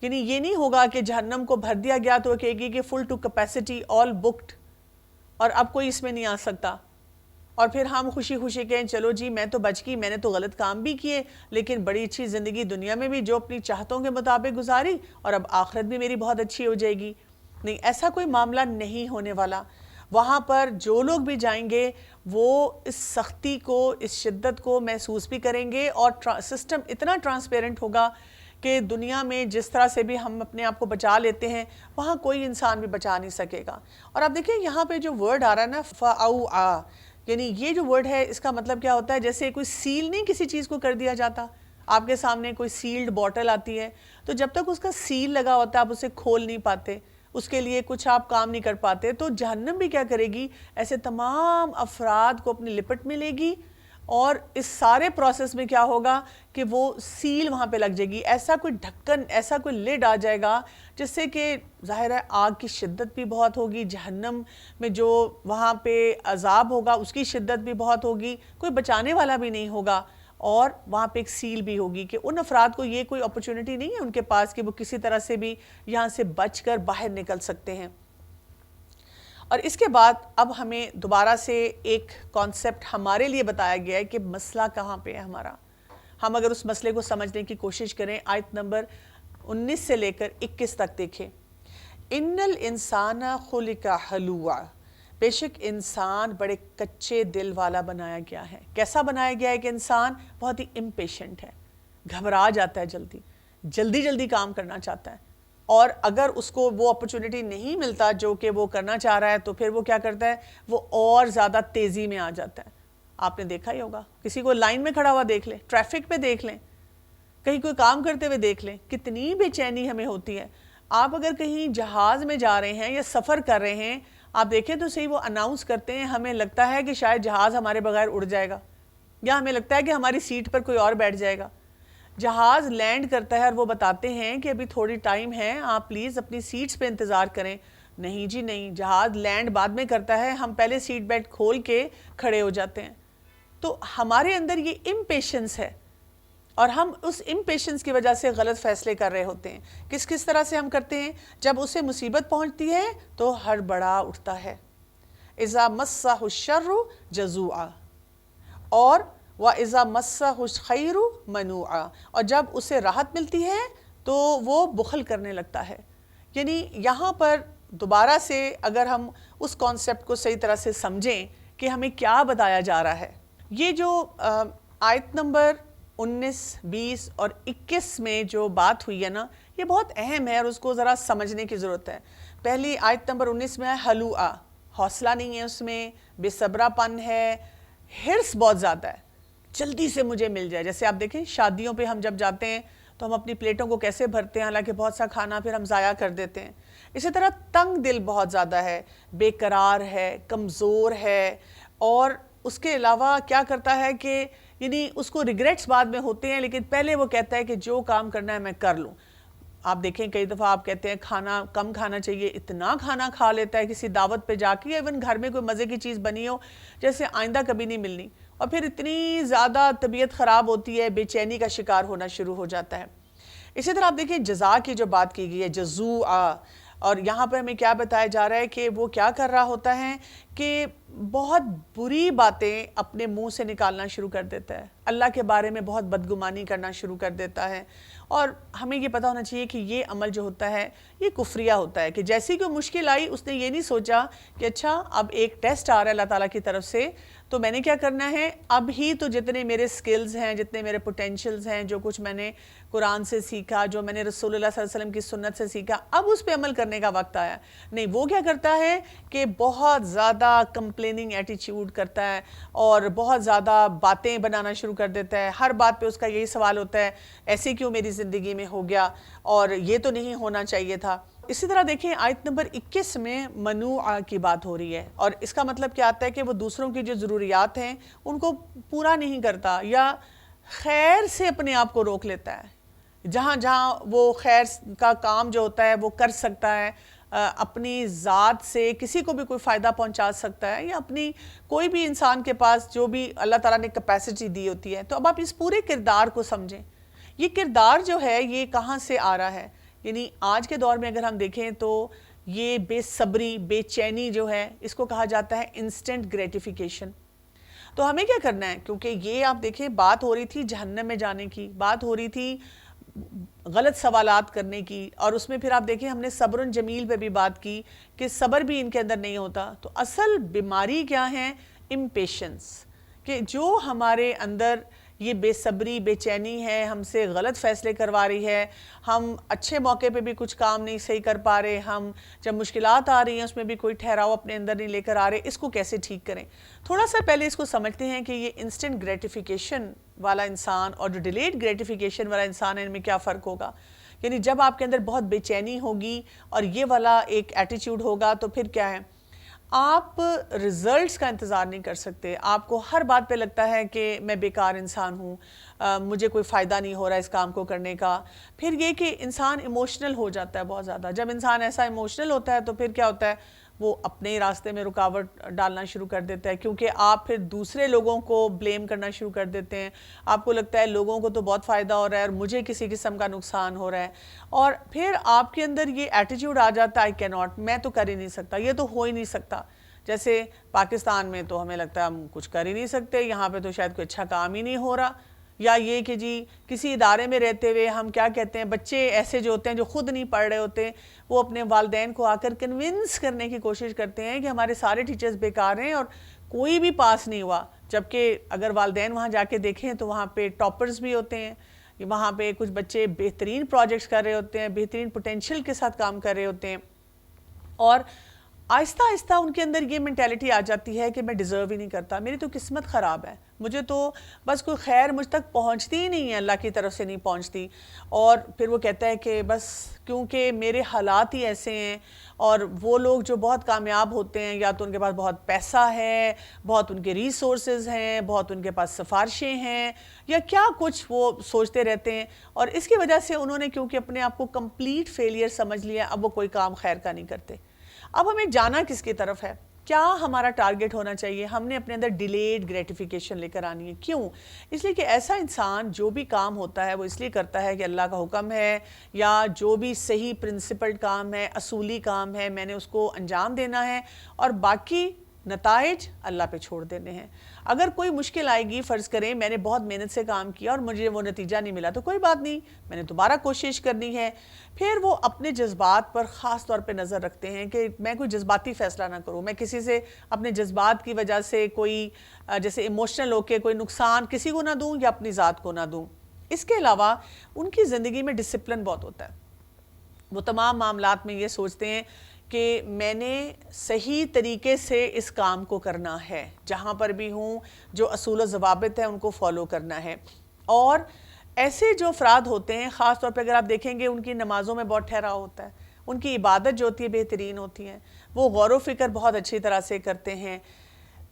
یعنی یہ نہیں ہوگا کہ جہنم کو بھر دیا گیا تو وہ کہے گی کہ فل ٹو کیپیسٹی، آل بکڈ، اور اب کوئی اس میں نہیں آ سکتا. اور پھر ہم خوشی خوشی کہیں چلو جی میں تو بچ گئی، میں نے تو غلط کام بھی کیے لیکن بڑی اچھی زندگی دنیا میں بھی جو اپنی چاہتوں کے مطابق گزاری، اور اب آخرت بھی میری بہت اچھی ہو جائے گی. نہیں، ایسا کوئی معاملہ نہیں ہونے والا. وہاں پر جو لوگ بھی جائیں گے وہ اس سختی کو، اس شدت کو محسوس بھی کریں گے، اور سسٹم اتنا ٹرانسپیرنٹ ہوگا کہ دنیا میں جس طرح سے بھی ہم اپنے آپ کو بچا لیتے ہیں وہاں کوئی انسان بھی بچا نہیں سکے گا. اور آپ دیکھیں یہاں پہ جو ورڈ آ رہا ہے نا، فَأَوْعَا، یعنی یہ جو ورڈ ہے اس کا مطلب کیا ہوتا ہے، جیسے کوئی سیل نہیں کسی چیز کو کر دیا جاتا. آپ کے سامنے کوئی سیلڈ بوٹل آتی ہے تو جب تک اس کا سیل لگا ہوتا ہے آپ اسے کھول نہیں پاتے، اس کے لیے کچھ آپ کام نہیں کر پاتے. تو جہنم بھی کیا کرے گی، ایسے تمام افراد کو اپنی لپٹ میں لے گی، اور اس سارے پروسیس میں کیا ہوگا کہ وہ سیل وہاں پہ لگ جائے گی. ایسا کوئی ڈھکن، ایسا کوئی لڈ آ جائے گا جس سے کہ ظاہر ہے آگ کی شدت بھی بہت ہوگی، جہنم میں جو وہاں پہ عذاب ہوگا اس کی شدت بھی بہت ہوگی، کوئی بچانے والا بھی نہیں ہوگا. اور وہاں پہ ایک سیل بھی ہوگی کہ ان افراد کو یہ کوئی اپرچونٹی نہیں ہے ان کے پاس کہ وہ کسی طرح سے بھی یہاں سے بچ کر باہر نکل سکتے ہیں. اور اس کے بعد اب ہمیں دوبارہ سے ایک کانسیپٹ ہمارے لیے بتایا گیا ہے کہ مسئلہ کہاں پہ ہے ہمارا. ہم اگر اس مسئلے کو سمجھنے کی کوشش کریں، آیت نمبر 19 سے لے کر 21 تک دیکھیں. ان الانسان خلق ہلوعا، بے شک انسان بڑے کچے دل والا بنایا گیا ہے. کیسا بنایا گیا ہے کہ انسان بہت ہی امپیشنٹ ہے، گھبرا جاتا ہے، جلدی کام کرنا چاہتا ہے، اور اگر اس کو وہ اپرچونٹی نہیں ملتا جو کہ وہ کرنا چاہ رہا ہے تو پھر وہ کیا کرتا ہے، وہ اور زیادہ تیزی میں آ جاتا ہے. آپ نے دیکھا ہی ہوگا، کسی کو لائن میں کھڑا ہوا دیکھ لیں، ٹریفک پہ دیکھ لیں، کہیں کوئی کام کرتے ہوئے دیکھ لیں، کتنی بے چینی ہمیں ہوتی ہے. آپ اگر کہیں جہاز میں جا رہے ہیں یا سفر کر رہے ہیں، آپ دیکھیں تو صحیح وہ اناؤنس کرتے ہیں، ہمیں لگتا ہے کہ شاید جہاز ہمارے بغیر اڑ جائے گا، یا ہمیں لگتا ہے کہ ہماری سیٹ پر کوئی اور بیٹھ جائے گا. جہاز لینڈ کرتا ہے اور وہ بتاتے ہیں کہ ابھی تھوڑی ٹائم ہے، آپ پلیز اپنی سیٹس پہ انتظار کریں. نہیں جی نہیں، جہاز لینڈ بعد میں کرتا ہے، ہم پہلے سیٹ بیلٹ کھول کے کھڑے ہو جاتے ہیں. تو ہمارے اندر یہ امپیشنس ہے، اور ہم اس امپیشنس کی وجہ سے غلط فیصلے کر رہے ہوتے ہیں. کس طرح سے ہم کرتے ہیں، جب اسے مصیبت پہنچتی ہے تو ہڑبڑا اٹھتا ہے. اذا مسہ الشر جزوعا، اور وَإِذَا مَسَّهُ الْخَيْرُ مَنُوعًا، اور جب اسے راحت ملتی ہے تو وہ بخل کرنے لگتا ہے. یعنی یہاں پر دوبارہ سے اگر ہم اس کانسیپٹ کو صحیح طرح سے سمجھیں کہ ہمیں کیا بتایا جا رہا ہے، یہ جو آیت نمبر 19, 20 اور 21 میں جو بات ہوئی ہے نا، یہ بہت اہم ہے اور اس کو ذرا سمجھنے کی ضرورت ہے۔ پہلی آیت نمبر 19 میں ہے ہلوعا، حوصلہ نہیں ہے اس میں، بے صبرا پن ہے، ہرس بہت زیادہ ہے، جلدی سے مجھے مل جائے۔ جیسے آپ دیکھیں شادیوں پہ ہم جب جاتے ہیں تو ہم اپنی پلیٹوں کو کیسے بھرتے ہیں، حالانکہ بہت سا کھانا پھر ہم ضائع کر دیتے ہیں۔ اسی طرح تنگ دل بہت زیادہ ہے، بے قرار ہے، کمزور ہے، اور اس کے علاوہ کیا کرتا ہے کہ یعنی اس کو ریگریٹس بعد میں ہوتے ہیں، لیکن پہلے وہ کہتا ہے کہ جو کام کرنا ہے میں کر لوں۔ آپ دیکھیں کئی دفعہ آپ کہتے ہیں کھانا کم کھانا چاہیے، اتنا کھانا کھا لیتا ہے کسی دعوت پہ جا کے، ایون گھر میں کوئی مزے کی چیز بنی ہو جیسے آئندہ کبھی نہیں ملنی، اور پھر اتنی زیادہ طبیعت خراب ہوتی ہے، بے چینی کا شکار ہونا شروع ہو جاتا ہے۔ اسی طرح آپ دیکھیں جزا کی جو بات کی گئی ہے، جزوعا، اور یہاں پر ہمیں کیا بتایا جا رہا ہے کہ وہ کیا کر رہا ہوتا ہے کہ بہت بری باتیں اپنے منہ سے نکالنا شروع کر دیتا ہے، اللہ کے بارے میں بہت بدگمانی کرنا شروع کر دیتا ہے۔ اور ہمیں یہ پتہ ہونا چاہیے کہ یہ عمل جو ہوتا ہے یہ کفریہ ہوتا ہے، کہ جیسی کوئی مشکل آئی اس نے یہ نہیں سوچا کہ اچھا اب ایک ٹیسٹ آ رہا ہے اللہ تعالیٰ کی طرف سے، تو میں نے کیا کرنا ہے، اب ہی تو جتنے میرے سکلز ہیں، جتنے میرے پوٹینشلز ہیں، جو کچھ میں نے قرآن سے سیکھا، جو میں نے رسول اللہ صلی اللہ علیہ وسلم کی سنت سے سیکھا، اب اس پہ عمل کرنے کا وقت آیا۔ نہیں، وہ کیا کرتا ہے کہ بہت زیادہ کمپلیننگ ایٹیچیوڈ کرتا ہے اور بہت زیادہ باتیں بنانا شروع کر دیتا ہے۔ ہر بات پہ اس کا یہی سوال ہوتا ہے، ایسے کیوں میری زندگی میں ہو گیا، اور یہ تو نہیں ہونا چاہیے تھا۔ اسی طرح دیکھیں آیت نمبر 21 میں منوعہ کی بات ہو رہی ہے، اور اس کا مطلب کیا آتا ہے کہ وہ دوسروں کی جو ضروریات ہیں ان کو پورا نہیں کرتا، یا خیر سے اپنے آپ کو روک لیتا ہے۔ جہاں جہاں وہ خیر کا کام جو ہوتا ہے وہ کر سکتا ہے، اپنی ذات سے کسی کو بھی کوئی فائدہ پہنچا سکتا ہے، یا اپنی کوئی بھی انسان کے پاس جو بھی اللہ تعالیٰ نے کیپیسٹی دی ہوتی ہے، تو اب آپ اس پورے کردار کو سمجھیں۔ یہ کردار جو ہے یہ کہاں سے آ رہا ہے؟ یعنی آج کے دور میں اگر ہم دیکھیں تو یہ بے صبری، بے چینی جو ہے، اس کو کہا جاتا ہے انسٹنٹ گریٹیفیکیشن۔ تو ہمیں کیا کرنا ہے؟ کیونکہ یہ آپ دیکھیں بات ہو رہی تھی جہنم میں جانے کی، بات ہو رہی تھی غلط سوالات کرنے کی، اور اس میں پھر آپ دیکھیں ہم نے صبر جمیل پہ بھی بات کی کہ صبر بھی ان کے اندر نہیں ہوتا۔ تو اصل بیماری کیا ہے؟ امپیشنس، کہ جو ہمارے اندر یہ بے صبری، بے چینی ہے، ہم سے غلط فیصلے کروا رہی ہے، ہم اچھے موقع پہ بھی کچھ کام نہیں صحیح کر پا رہے، ہم جب مشکلات آ رہی ہیں اس میں بھی کوئی ٹھہراؤ اپنے اندر نہیں لے کر آ رہے، اس کو کیسے ٹھیک کریں؟ تھوڑا سا پہلے اس کو سمجھتے ہیں کہ یہ انسٹنٹ گریٹیفیکیشن والا انسان اور جو ڈیلیڈ گریٹیفیکیشن والا انسان ہے ان میں کیا فرق ہوگا۔ یعنی جب آپ کے اندر بہت بے چینی ہوگی اور یہ والا ایک ایٹیچیوڈ ہوگا تو پھر کیا ہے، آپ ریزلٹس کا انتظار نہیں کر سکتے، آپ کو ہر بات پہ لگتا ہے کہ میں بیکار انسان ہوں، مجھے کوئی فائدہ نہیں ہو رہا اس کام کو کرنے کا۔ پھر یہ کہ انسان ایموشنل ہو جاتا ہے بہت زیادہ۔ جب انسان ایسا ایموشنل ہوتا ہے تو پھر کیا ہوتا ہے، وہ اپنے ہی راستے میں رکاوٹ ڈالنا شروع کر دیتا ہے، کیونکہ آپ پھر دوسرے لوگوں کو بلیم کرنا شروع کر دیتے ہیں۔ آپ کو لگتا ہے لوگوں کو تو بہت فائدہ ہو رہا ہے اور مجھے کسی قسم کا نقصان ہو رہا ہے، اور پھر آپ کے اندر یہ ایٹیٹیوڈ آ جاتا ہے آئی کی ناٹ، میں تو کر ہی نہیں سکتا، یہ تو ہو ہی نہیں سکتا۔ جیسے پاکستان میں تو ہمیں لگتا ہے ہم کچھ کر ہی نہیں سکتے، یہاں پہ تو شاید کوئی اچھا کام ہی نہیں ہو رہا، یا یہ کہ جی کسی ادارے میں رہتے ہوئے ہم کیا کہتے ہیں، بچے ایسے جو ہوتے ہیں جو خود نہیں پڑھ رہے ہوتے، وہ اپنے والدین کو آ کر کنونس کرنے کی کوشش کرتے ہیں کہ ہمارے سارے ٹیچرز بیکار ہیں اور کوئی بھی پاس نہیں ہوا، جبکہ اگر والدین وہاں جا کے دیکھیں تو وہاں پہ ٹاپرز بھی ہوتے ہیں، وہاں پہ کچھ بچے بہترین پروجیکٹس کر رہے ہوتے ہیں، بہترین پوٹینشیل کے ساتھ کام کر رہے ہوتے ہیں، اور آہستہ آہستہ ان کے اندر یہ مینٹیلٹی آ جاتی ہے کہ میں ڈیزرو ہی نہیں کرتا، میری تو قسمت خراب ہے، مجھے تو بس کوئی خیر مجھ تک پہنچتی ہی نہیں ہے، اللہ کی طرف سے نہیں پہنچتی۔ اور پھر وہ کہتا ہے کہ بس کیونکہ میرے حالات ہی ایسے ہیں، اور وہ لوگ جو بہت کامیاب ہوتے ہیں یا تو ان کے پاس بہت پیسہ ہے، بہت ان کے ریسورسز ہیں، بہت ان کے پاس سفارشیں ہیں، یا کیا کچھ وہ سوچتے رہتے ہیں، اور اس کی وجہ سے انہوں نے کیونکہ اپنے آپ کو کمپلیٹ فیلئر سمجھ لیا، اب وہ کوئی کام خیر کا نہیں کرتے۔ اب ہمیں جانا کس کی طرف ہے؟ کیا ہمارا ٹارگٹ ہونا چاہیے؟ ہم نے اپنے اندر ڈیلیڈ گریٹیفیکیشن لے کر آنی ہے۔ کیوں؟ اس لیے کہ ایسا انسان جو بھی کام ہوتا ہے وہ اس لیے کرتا ہے کہ اللہ کا حکم ہے، یا جو بھی صحیح پرنسپلڈ کام ہے، اصولی کام ہے، میں نے اس کو انجام دینا ہے، اور باقی نتائج اللہ پہ چھوڑ دینے ہیں۔ اگر کوئی مشکل آئے گی، فرض کریں میں نے بہت محنت سے کام کیا اور مجھے وہ نتیجہ نہیں ملا تو کوئی بات نہیں، میں نے دوبارہ کوشش کرنی ہے۔ پھر وہ اپنے جذبات پر خاص طور پہ نظر رکھتے ہیں کہ میں کوئی جذباتی فیصلہ نہ کروں، میں کسی سے اپنے جذبات کی وجہ سے کوئی جیسے ایموشنل ہو کے کوئی نقصان کسی کو نہ دوں یا اپنی ذات کو نہ دوں۔ اس کے علاوہ ان کی زندگی میں ڈسپلن بہت ہوتا ہے، وہ تمام معاملات میں یہ سوچتے ہیں کہ میں نے صحیح طریقے سے اس کام کو کرنا ہے، جہاں پر بھی ہوں جو اصول و ضوابط ہیں ان کو فالو کرنا ہے۔ اور ایسے جو افراد ہوتے ہیں خاص طور پہ اگر آپ دیکھیں گے ان کی نمازوں میں بہت ٹھہراؤ ہوتا ہے، ان کی عبادت جو ہوتی ہے بہترین ہوتی ہے، وہ غور و فکر بہت اچھی طرح سے کرتے ہیں۔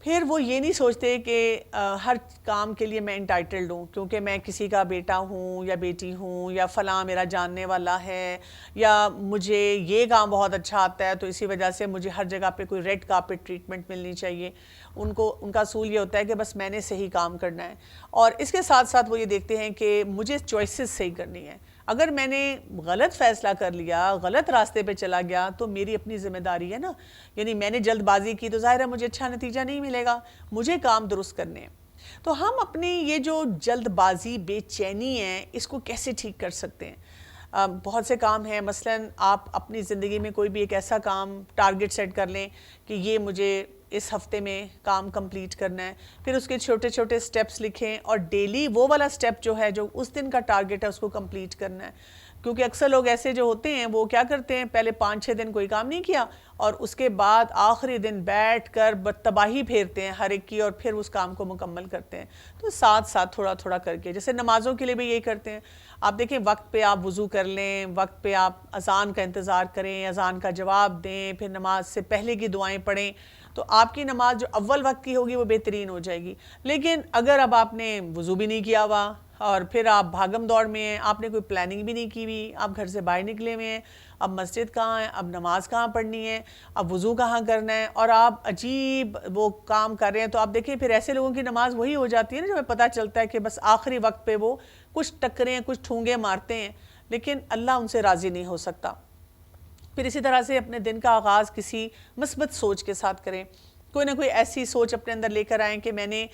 پھر وہ یہ نہیں سوچتے کہ ہر کام کے لیے میں انٹائٹلڈ ہوں کیونکہ میں کسی کا بیٹا ہوں یا بیٹی ہوں یا فلاں میرا جاننے والا ہے یا مجھے یہ کام بہت اچھا آتا ہے تو اسی وجہ سے مجھے ہر جگہ پہ کوئی ریڈ کارپٹ ٹریٹمنٹ ملنی چاہیے۔ ان کا اصول یہ ہوتا ہے کہ بس میں نے صحیح کام کرنا ہے، اور اس کے ساتھ ساتھ وہ یہ دیکھتے ہیں کہ مجھے چوائسز صحیح کرنی ہے۔ اگر میں نے غلط فیصلہ کر لیا، غلط راستے پہ چلا گیا تو میری اپنی ذمہ داری ہے نا، یعنی میں نے جلد بازی کی تو ظاہر ہے مجھے اچھا نتیجہ نہیں ملے گا، مجھے کام درست کرنے ہیں۔ تو ہم اپنی یہ جو جلد بازی، بے چینی ہے، اس کو کیسے ٹھیک کر سکتے ہیں؟ بہت سے کام ہیں، مثلاً آپ اپنی زندگی میں کوئی بھی ایک ایسا کام ٹارگٹ سیٹ کر لیں کہ یہ مجھے اس ہفتے میں کام کمپلیٹ کرنا ہے، پھر اس کے چھوٹے چھوٹے سٹیپس لکھیں اور ڈیلی وہ والا سٹیپ جو ہے جو اس دن کا ٹارگٹ ہے اس کو کمپلیٹ کرنا ہے۔ کیونکہ اکثر لوگ ایسے جو ہوتے ہیں وہ کیا کرتے ہیں، پہلے 5-6 دن کوئی کام نہیں کیا اور اس کے بعد آخری دن بیٹھ کر تباہی پھیرتے ہیں ہر ایک کی اور پھر اس کام کو مکمل کرتے ہیں۔ تو ساتھ ساتھ تھوڑا تھوڑا کر کے، جیسے نمازوں کے لیے بھی یہی کرتے ہیں، آپ دیکھیں وقت پہ آپ وضو کر لیں، وقت پہ آپ اذان کا انتظار کریں، اذان کا جواب دیں، پھر نماز سے پہلے کی دعائیں پڑھیں، تو آپ کی نماز جو اول وقت کی ہوگی وہ بہترین ہو جائے گی۔ لیکن اگر اب آپ نے وضو بھی نہیں کیا ہوا اور پھر آپ بھاگم دوڑ میں ہیں، آپ نے کوئی پلاننگ بھی نہیں کی ہوئی، آپ گھر سے باہر نکلے ہوئے ہیں، اب مسجد کہاں ہے، اب نماز کہاں پڑھنی ہے، اب وضو کہاں کرنا ہے، اور آپ عجیب وہ کام کر رہے ہیں، تو آپ دیکھیں پھر ایسے لوگوں کی نماز وہی ہو جاتی ہے نا جو ہمیں پتہ چلتا ہے کہ بس آخری وقت پہ وہ کچھ ٹکریں کچھ ٹھونگے مارتے ہیں، لیکن اللہ ان سے راضی نہیں ہو سکتا۔ پھر اسی طرح سے اپنے دن کا آغاز کسی مثبت سوچ کے ساتھ کریں، کوئی نہ کوئی ایسی سوچ اپنے اندر لے کر آئیں کہ میں نے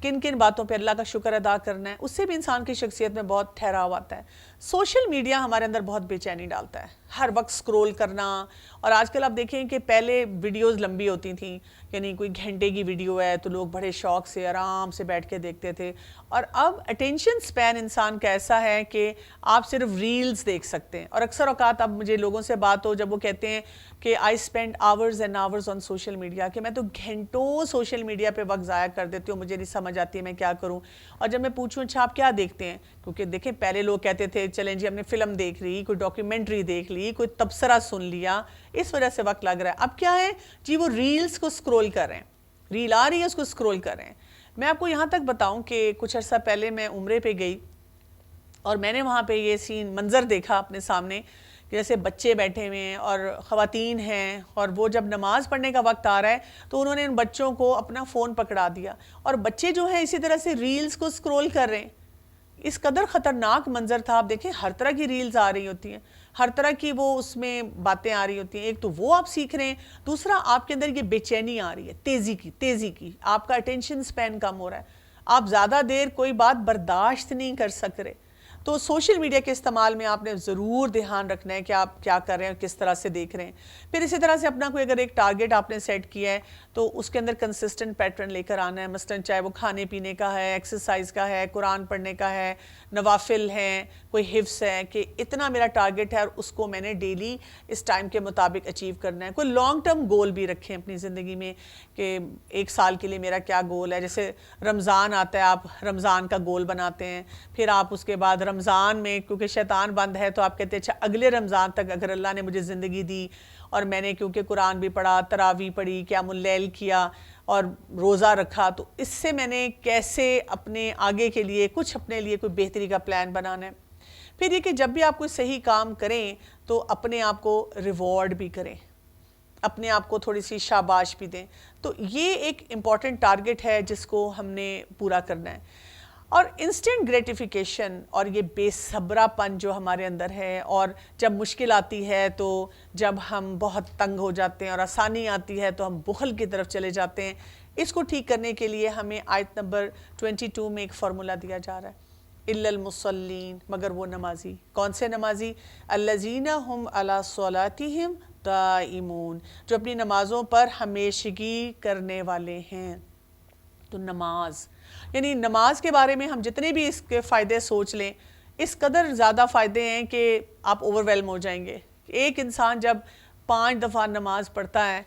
کن کن باتوں پہ اللہ کا شکر ادا کرنا ہے، اس سے بھی انسان کی شخصیت میں بہت ٹھہراؤ آتا ہے۔ سوشل میڈیا ہمارے اندر بہت بے چینی ڈالتا ہے، ہر وقت سکرول کرنا، اور آج کل آپ دیکھیں کہ پہلے ویڈیوز لمبی ہوتی تھیں، یعنی کوئی گھنٹے کی ویڈیو ہے تو لوگ بڑے شوق سے آرام سے بیٹھ کے دیکھتے تھے، اور اب اٹینشن سپین انسان کا ایسا ہے کہ آپ صرف ریلز دیکھ سکتے ہیں۔ اور اکثر اوقات اب مجھے لوگوں سے بات ہو جب وہ کہتے ہیں کہ I spend hours and hours on social media, کہ میں تو گھنٹوں سوشل میڈیا پہ وقت ضائع کر دیتی ہوں، مجھے نہیں سمجھ آتی ہے میں کیا کروں۔ اور جب میں پوچھوں اچھا آپ کیا دیکھتے ہیں، کیونکہ دیکھیں پہلے لوگ کہتے تھے چلیں جی ہم نے فلم دیکھ لی، کوئی ڈاکیومنٹری دیکھ لی، کوئی تبصرہ سن لیا، اس وجہ سے وقت لگ رہا ہے۔ اب کیا ہے جی، وہ ریلز کو سکرول کر رہے ہیں، ریل آ رہی ہے اس کو سکرول کر رہے ہیں۔ میں آپ کو یہاں تک بتاؤں کہ کچھ عرصہ پہلے میں عمرے پہ گئی اور میں نے وہاں پہ یہ منظر دیکھا اپنے سامنے، جیسے بچے بیٹھے ہوئے ہیں اور خواتین ہیں، اور وہ جب نماز پڑھنے کا وقت آ رہا ہے تو انہوں نے ان بچوں کو اپنا فون پکڑا دیا، اور بچے جو ہیں اسی طرح سے ریلز کو سکرول کر رہے ہیں۔ اس قدر خطرناک منظر تھا۔ آپ دیکھیں ہر طرح کی ریلز آ رہی ہوتی ہیں، ہر طرح کی وہ اس میں باتیں آ رہی ہوتی ہیں، ایک تو وہ آپ سیکھ رہے ہیں، دوسرا آپ کے اندر یہ بے چینی آ رہی ہے، تیزی کی، آپ کا اٹینشن سپین کم ہو رہا ہے، آپ زیادہ دیر کوئی بات برداشت نہیں کر سک رہے۔ تو سوشل میڈیا کے استعمال میں آپ نے ضرور دھیان رکھنا ہے کہ آپ کیا کر رہے ہیں، کس طرح سے دیکھ رہے ہیں۔ پھر اسی طرح سے اپنا کوئی اگر ایک ٹارگٹ آپ نے سیٹ کیا ہے تو اس کے اندر کنسسٹنٹ پیٹرن لے کر آنا ہے، مثلاً چاہے وہ کھانے پینے کا ہے، ایکسرسائز کا ہے، قرآن پڑھنے کا ہے، نوافل ہیں، کوئی حفظ ہے، کہ اتنا میرا ٹارگٹ ہے اور اس کو میں نے ڈیلی اس ٹائم کے مطابق اچیو کرنا ہے۔ کوئی لانگ ٹرم گول بھی رکھیں اپنی زندگی میں کہ 1 سال کے لیے میرا کیا گول ہے، جیسے رمضان آتا ہے آپ رمضان کا گول بناتے ہیں، پھر آپ اس کے بعد رمضان میں کیونکہ شیطان بند ہے تو آپ کہتے ہیں اچھا اگلے رمضان تک اگر اللہ نے مجھے زندگی دی اور میں نے کیونکہ قرآن بھی پڑھا، تراویح پڑھی، قیام اللیل کیا اور روزہ رکھا، تو اس سے میں نے کیسے اپنے آگے کے لیے کچھ اپنے لیے کوئی بہتری کا پلان بنانا ہے۔ پھر یہ کہ جب بھی آپ کوئی صحیح کام کریں تو اپنے آپ کو ریوارڈ بھی کریں، اپنے آپ کو تھوڑی سی شاباش بھی دیں۔ تو یہ ایک امپورٹنٹ ٹارگٹ ہے جس کو ہم نے پورا کرنا ہے۔ اور انسٹنٹ گریٹیفیکیشن اور یہ بے صبرا پن جو ہمارے اندر ہے، اور جب مشکل آتی ہے تو جب ہم بہت تنگ ہو جاتے ہیں اور آسانی آتی ہے تو ہم بخل کی طرف چلے جاتے ہیں، اس کو ٹھیک کرنے کے لیے ہمیں آیت نمبر 22 میں ایک فارمولا دیا جا رہا ہے، الا المصلین، مگر وہ نمازی۔ کون سے نمازی؟ الذین هم علی صلاتہم دائمون، جو اپنی نمازوں پر ہمیشگی کرنے والے ہیں۔ تو نماز، یعنی نماز کے بارے میں ہم جتنے بھی اس کے فائدے سوچ لیں، اس قدر زیادہ فائدے ہیں کہ آپ اوور ویلم ہو جائیں گے۔ ایک انسان جب 5 دفعہ نماز پڑھتا ہے،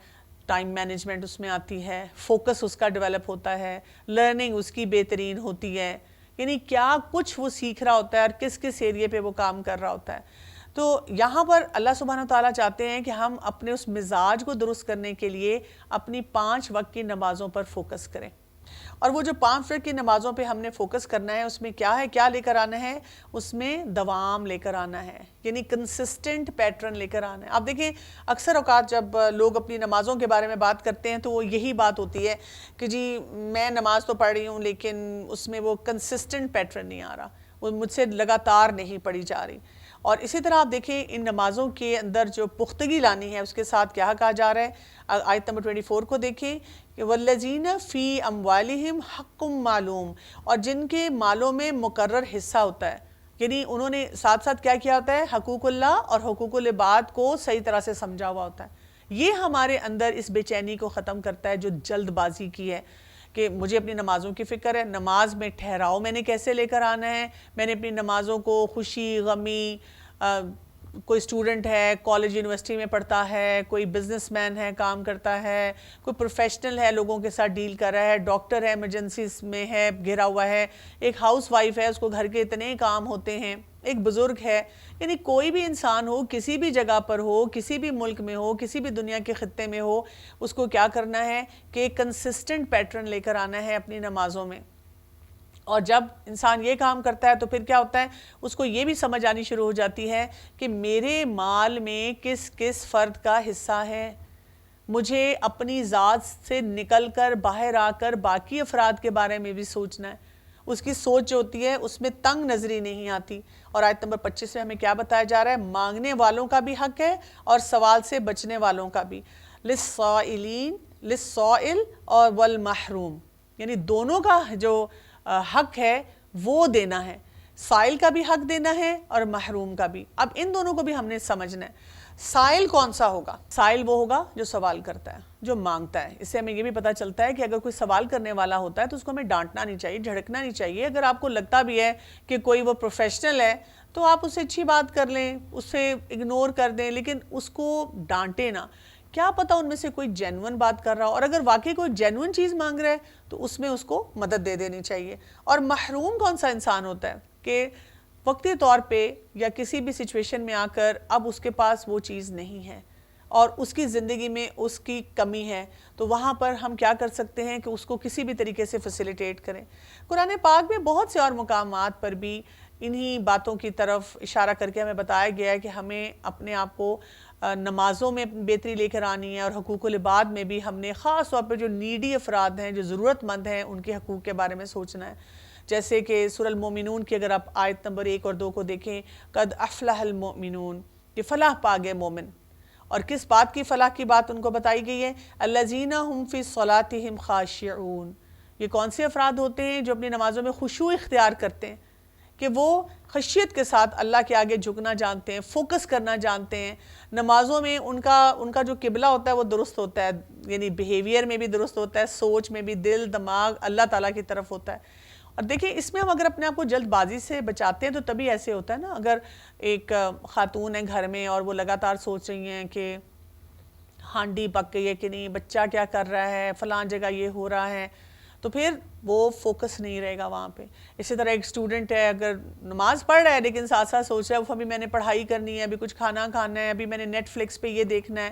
ٹائم مینجمنٹ اس میں آتی ہے، فوکس اس کا ڈیولپ ہوتا ہے، لرننگ اس کی بہترین ہوتی ہے، یعنی کیا کچھ وہ سیکھ رہا ہوتا ہے اور کس کس ایریے پہ وہ کام کر رہا ہوتا ہے۔ تو یہاں پر اللہ سبحانہ وتعالیٰ چاہتے ہیں کہ ہم اپنے اس مزاج کو درست کرنے کے لیے اپنی 5 وقت کی نمازوں پر فوکس کریں۔ اور وہ جو 5 وقت کی نمازوں پہ ہم نے فوکس کرنا ہے، اس میں کیا ہے، کیا لے کر آنا ہے؟ اس میں دوام لے کر آنا ہے، یعنی کنسسٹنٹ پیٹرن لے کر آنا ہے۔ آپ دیکھیں اکثر اوقات جب لوگ اپنی نمازوں کے بارے میں بات کرتے ہیں تو وہ یہی بات ہوتی ہے کہ جی میں نماز تو پڑھ رہی ہوں لیکن اس میں وہ کنسسٹنٹ پیٹرن نہیں آ رہا، وہ مجھ سے لگاتار نہیں پڑھی جا رہی۔ اور اسی طرح آپ دیکھیں ان نمازوں کے اندر جو پختگی لانی ہے، اس کے ساتھ کیا کہا جا رہا ہے؟ آیت نمبر 24 کو دیکھیں کہ والذین فی اموالہم حق معلوم، اور جن کے مالوں میں مقرر حصہ ہوتا ہے، یعنی انہوں نے ساتھ ساتھ کیا کیا ہوتا ہے؟ حقوق اللہ اور حقوق العباد کو صحیح طرح سے سمجھا ہوا ہوتا ہے۔ یہ ہمارے اندر اس بے چینی کو ختم کرتا ہے جو جلد بازی کی ہے، کہ مجھے اپنی نمازوں کی فکر ہے، نماز میں ٹھہراؤ میں نے کیسے لے کر آنا ہے، میں نے اپنی نمازوں کو خوشی غمی، کوئی اسٹوڈنٹ ہے کالج یونیورسٹی میں پڑھتا ہے، کوئی بزنس مین ہے کام کرتا ہے، کوئی پروفیشنل ہے لوگوں کے ساتھ ڈیل کر رہا ہے، ڈاکٹر ہے ایمرجنسیز میں ہے گھرا ہوا ہے، ایک ہاؤس وائف ہے اس کو گھر کے اتنے کام ہوتے ہیں، ایک بزرگ ہے، یعنی کوئی بھی انسان ہو، کسی بھی جگہ پر ہو، کسی بھی ملک میں ہو، کسی بھی دنیا کے خطے میں ہو، اس کو کیا کرنا ہے کہ ایک کنسسٹنٹ پیٹرن لے کر آنا ہے اپنی نمازوں میں۔ اور جب انسان یہ کام کرتا ہے تو پھر کیا ہوتا ہے؟ اس کو یہ بھی سمجھ آنی شروع ہو جاتی ہے کہ میرے مال میں کس کس فرد کا حصہ ہے، مجھے اپنی ذات سے نکل کر باہر آ کر باقی افراد کے بارے میں بھی سوچنا ہے۔ اس کی سوچ جو ہوتی ہے اس میں تنگ نظری نہیں آتی۔ اور آیت نمبر 25 میں ہمیں کیا بتایا جا رہا ہے؟ مانگنے والوں کا بھی حق ہے اور سوال سے بچنے والوں کا بھی، للسائل اور والمحروم، یعنی دونوں کا جو حق ہے وہ دینا ہے، سائل کا بھی حق دینا ہے اور محروم کا بھی۔ اب ان دونوں کو بھی ہم نے سمجھنا ہے۔ سائل کون سا ہوگا؟ سائل وہ ہوگا جو سوال کرتا ہے، جو مانگتا ہے۔ اس سے ہمیں یہ بھی پتہ چلتا ہے کہ اگر کوئی سوال کرنے والا ہوتا ہے تو اس کو ہمیں ڈانٹنا نہیں چاہیے، جھڑکنا نہیں چاہیے۔ اگر آپ کو لگتا بھی ہے کہ کوئی وہ پروفیشنل ہے تو آپ اس سے اچھی بات کر لیں، اس سے اگنور کر دیں، لیکن اس کو ڈانٹے نہ۔ کیا پتہ ان میں سے کوئی جینون بات کر رہا ہو، اور اگر واقعی کوئی جینون چیز مانگ رہا ہے تو اس میں اس کو مدد دے دینی چاہیے۔ اور محروم کون سا انسان ہوتا ہے کہ وقتی طور پہ یا کسی بھی سچویشن میں آ کر اب اس کے پاس وہ چیز نہیں ہے اور اس کی زندگی میں اس کی کمی ہے، تو وہاں پر ہم کیا کر سکتے ہیں کہ اس کو کسی بھی طریقے سے فیسیلیٹیٹ کریں۔ قرآن پاک میں بہت سے اور مقامات پر بھی انہی باتوں کی طرف اشارہ کر کے ہمیں بتایا گیا ہے کہ ہمیں اپنے آپ کو نمازوں میں بہتری لے کر آنی ہے، اور حقوق العباد میں بھی ہم نے خاص طور پہ جو نیڈی افراد ہیں، جو ضرورت مند ہیں، ان کے حقوق کے بارے میں سوچنا ہے۔ جیسے کہ سورہ المومنون کی اگر آپ آیت نمبر 1 اور 2 کو دیکھیں، قد افلح المؤمنون، کہ فلاح پا گئے مومن۔ اور کس بات کی فلاح کی بات ان کو بتائی گئی ہے؟ الذین هم فی صلاتہم خاشعون، یہ کون سے افراد ہوتے ہیں جو اپنی نمازوں میں خشوع اختیار کرتے ہیں، کہ وہ خشیت کے ساتھ اللہ کے آگے جھکنا جانتے ہیں، فوکس کرنا جانتے ہیں، نمازوں میں ان کا جو قبلہ ہوتا ہے وہ درست ہوتا ہے، یعنی بیہیویئر میں بھی درست ہوتا ہے، سوچ میں بھی، دل دماغ اللہ تعالیٰ کی طرف ہوتا ہے۔ اور دیکھیں اس میں ہم اگر اپنے آپ کو جلد بازی سے بچاتے ہیں تو تبھی ایسے ہوتا ہے نا۔ اگر ایک خاتون ہے گھر میں اور وہ لگاتار سوچ رہی ہیں کہ ہانڈی پک گئی ہے کہ نہیں، بچہ کیا کر رہا ہے، فلاں جگہ یہ ہو رہا ہے، تو پھر وہ فوکس نہیں رہے گا وہاں پہ۔ اسی طرح ایک اسٹوڈنٹ ہے، اگر نماز پڑھ رہا ہے لیکن ساتھ ساتھ سوچ رہا ہے ابھی میں نے پڑھائی کرنی ہے، ابھی کچھ کھانا کھانا ہے، ابھی میں نے نیٹ فلکس پہ یہ دیکھنا ہے،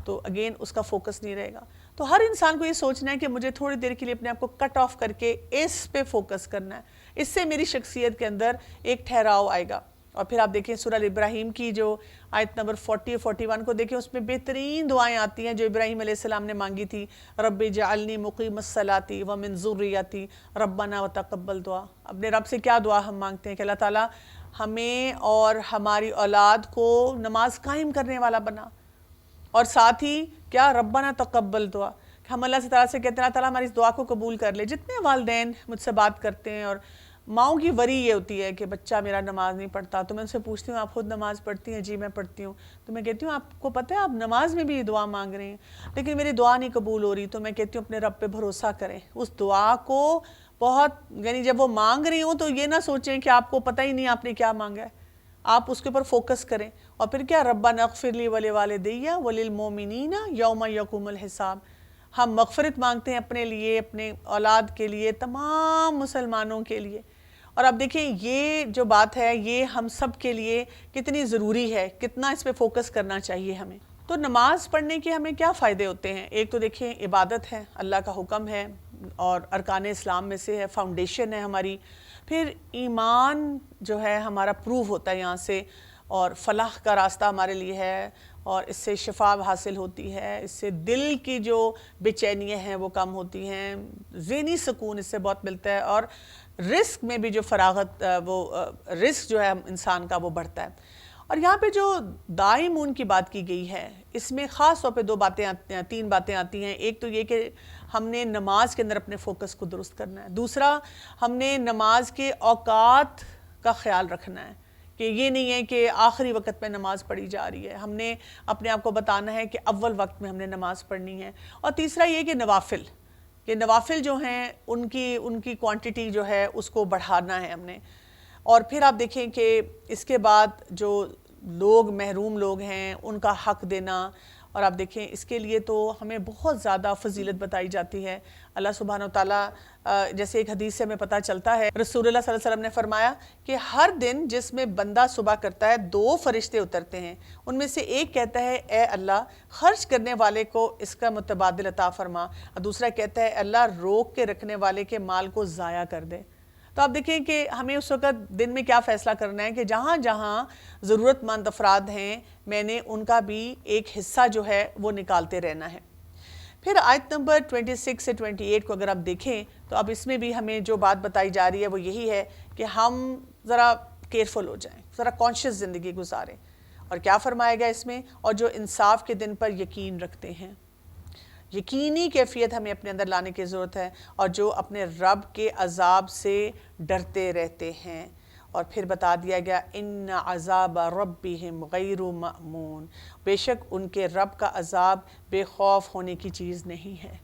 تو اگین اس کا فوکس نہیں رہے گا۔ تو ہر انسان کو یہ سوچنا ہے کہ مجھے تھوڑی دیر کے لیے اپنے آپ کو کٹ آف کر کے اس پہ فوکس کرنا ہے، اس سے میری شخصیت کے اندر ایک ٹھہراؤ آئے گا۔ اور پھر آپ دیکھیں سورہ ابراہیم کی جو آیت نمبر 40 اور 41 کو دیکھیں، اس میں بہترین دعائیں آتی ہیں جو ابراہیم علیہ السلام نے مانگی تھی، رب جعلنی مقیم الصلاۃ ومن ذریتی ربنا وتقبل دعا۔ اپنے رب سے کیا دعا ہم مانگتے ہیں کہ اللہ تعالیٰ ہمیں اور ہماری اولاد کو نماز قائم کرنے والا بنا، اور ساتھ ہی کیا ربنا تقبل دعا، ہم اللہ تعالیٰ سے کہتے ہیں اللہ تعالیٰ ہماری اس دعا کو قبول کر لے۔ جتنے والدین مجھ سے بات کرتے ہیں اور ماؤں کی وری یہ ہوتی ہے کہ بچہ میرا نماز نہیں پڑھتا، تو میں ان سے پوچھتی ہوں آپ خود نماز پڑھتی ہیں؟ جی میں پڑھتی ہوں۔ تو میں کہتی ہوں آپ کو پتہ ہے آپ نماز میں بھی یہ دعا مانگ رہے ہیں لیکن میری دعا نہیں قبول ہو رہی، تو میں کہتی ہوں اپنے رب پہ بھروسہ کریں، اس دعا کو بہت یعنی جب وہ مانگ رہی ہوں تو یہ نہ سوچیں کہ آپ کو پتہ ہی نہیں آپ نے کیا مانگا ہے، آپ اس کے اوپر فوکس کریں۔ اور پھر کیا ربنا اغفر لی ولوالدی وللمؤمنین یوم یقوم الحساب، ہم مغفرت مانگتے ہیں اپنے لیے، اپنے اولاد کے لیے، تمام مسلمانوں کے لیے۔ اور اب دیکھیں یہ جو بات ہے یہ ہم سب کے لیے کتنی ضروری ہے، کتنا اس پہ فوکس کرنا چاہیے ہمیں۔ تو نماز پڑھنے کے ہمیں کیا فائدے ہوتے ہیں؟ ایک تو دیکھیں عبادت ہے، اللہ کا حکم ہے اور ارکان اسلام میں سے ہے، فاؤنڈیشن ہے ہماری۔ پھر ایمان جو ہے ہمارا پروو ہوتا ہے یہاں سے، اور فلاح کا راستہ ہمارے لیے ہے، اور اس سے شفا حاصل ہوتی ہے، اس سے دل کی جو بے چینیاں ہیں وہ کم ہوتی ہیں، ذہنی سکون اس سے بہت ملتا ہے، اور رزق میں بھی جو فراغت وہ رزق جو ہے انسان کا وہ بڑھتا ہے۔ اور یہاں پہ جو دائمون کی بات کی گئی ہے اس میں خاص طور پہ تین باتیں آتی ہیں۔ ایک تو یہ کہ ہم نے نماز کے اندر اپنے فوکس کو درست کرنا ہے، دوسرا ہم نے نماز کے اوقات کا خیال رکھنا ہے کہ یہ نہیں ہے کہ آخری وقت میں نماز پڑھی جا رہی ہے، ہم نے اپنے آپ کو بتانا ہے کہ اول وقت میں ہم نے نماز پڑھنی ہے۔ اور تیسرا یہ کہ نوافل جو ہیں ان کی کوانٹٹی جو ہے اس کو بڑھانا ہے ہم نے۔ اور پھر آپ دیکھیں کہ اس کے بعد جو محروم لوگ ہیں ان کا حق دینا، اور آپ دیکھیں اس کے لیے تو ہمیں بہت زیادہ فضیلت بتائی جاتی ہے۔ اللہ سبحانہ وتعالیٰ جیسے ایک حدیث سے ہمیں پتہ چلتا ہے، رسول اللہ صلی اللہ علیہ وسلم نے فرمایا کہ ہر دن جس میں بندہ صبح کرتا ہے 2 فرشتے اترتے ہیں، ان میں سے ایک کہتا ہے اے اللہ خرچ کرنے والے کو اس کا متبادل عطا فرما، اور دوسرا کہتا ہے اللہ روک کے رکھنے والے کے مال کو ضائع کر دے۔ تو آپ دیکھیں کہ ہمیں اس وقت دن میں کیا فیصلہ کرنا ہے کہ جہاں جہاں ضرورت مند افراد ہیں میں نے ان کا بھی ایک حصہ جو ہے وہ نکالتے رہنا ہے۔ پھر آیت نمبر 26 سے 28 کو اگر آپ دیکھیں تو اب اس میں بھی ہمیں جو بات بتائی جا رہی ہے وہ یہی ہے کہ ہم ذرا کیئرفل ہو جائیں، ذرا کانشیس زندگی گزاریں۔ اور کیا فرمایا گیا اس میں؟ اور جو انصاف کے دن پر یقین رکھتے ہیں، یقینی کیفیت ہمیں اپنے اندر لانے کی ضرورت ہے، اور جو اپنے رب کے عذاب سے ڈرتے رہتے ہیں۔ اور پھر بتا دیا گیا ان عذاب ربہم غیر مأمون، بے شک ان کے رب کا عذاب بے خوف ہونے کی چیز نہیں ہے۔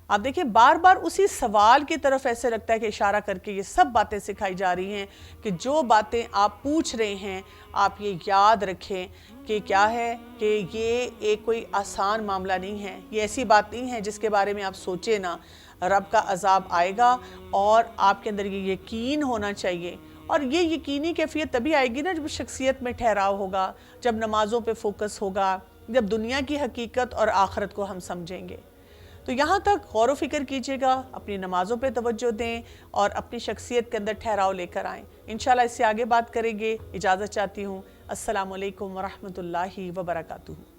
آپ دیکھیں بار بار اسی سوال کی طرف ایسے لگتا ہے کہ اشارہ کر کے یہ سب باتیں سکھائی جا رہی ہیں کہ جو باتیں آپ پوچھ رہے ہیں آپ یہ یاد رکھیں کہ کیا ہے کہ یہ ایک کوئی آسان معاملہ نہیں ہے، یہ ایسی بات نہیں ہے جس کے بارے میں آپ سوچیں نا، رب کا عذاب آئے گا اور آپ کے اندر یہ یقین ہونا چاہیے۔ اور یہ یقینی کیفیت تبھی آئے گی نا جب شخصیت میں ٹھہراؤ ہوگا، جب نمازوں پہ فوکس ہوگا، جب دنیا کی حقیقت اور آخرت کو ہم سمجھیں گے۔ تو یہاں تک غور و فکر کیجئے گا، اپنی نمازوں پہ توجہ دیں اور اپنی شخصیت کے اندر ٹھہراؤ لے کر آئیں۔ انشاءاللہ اس سے آگے بات کریں گے۔ اجازت چاہتی ہوں۔ السلام علیکم ورحمۃ اللہ وبرکاتہ۔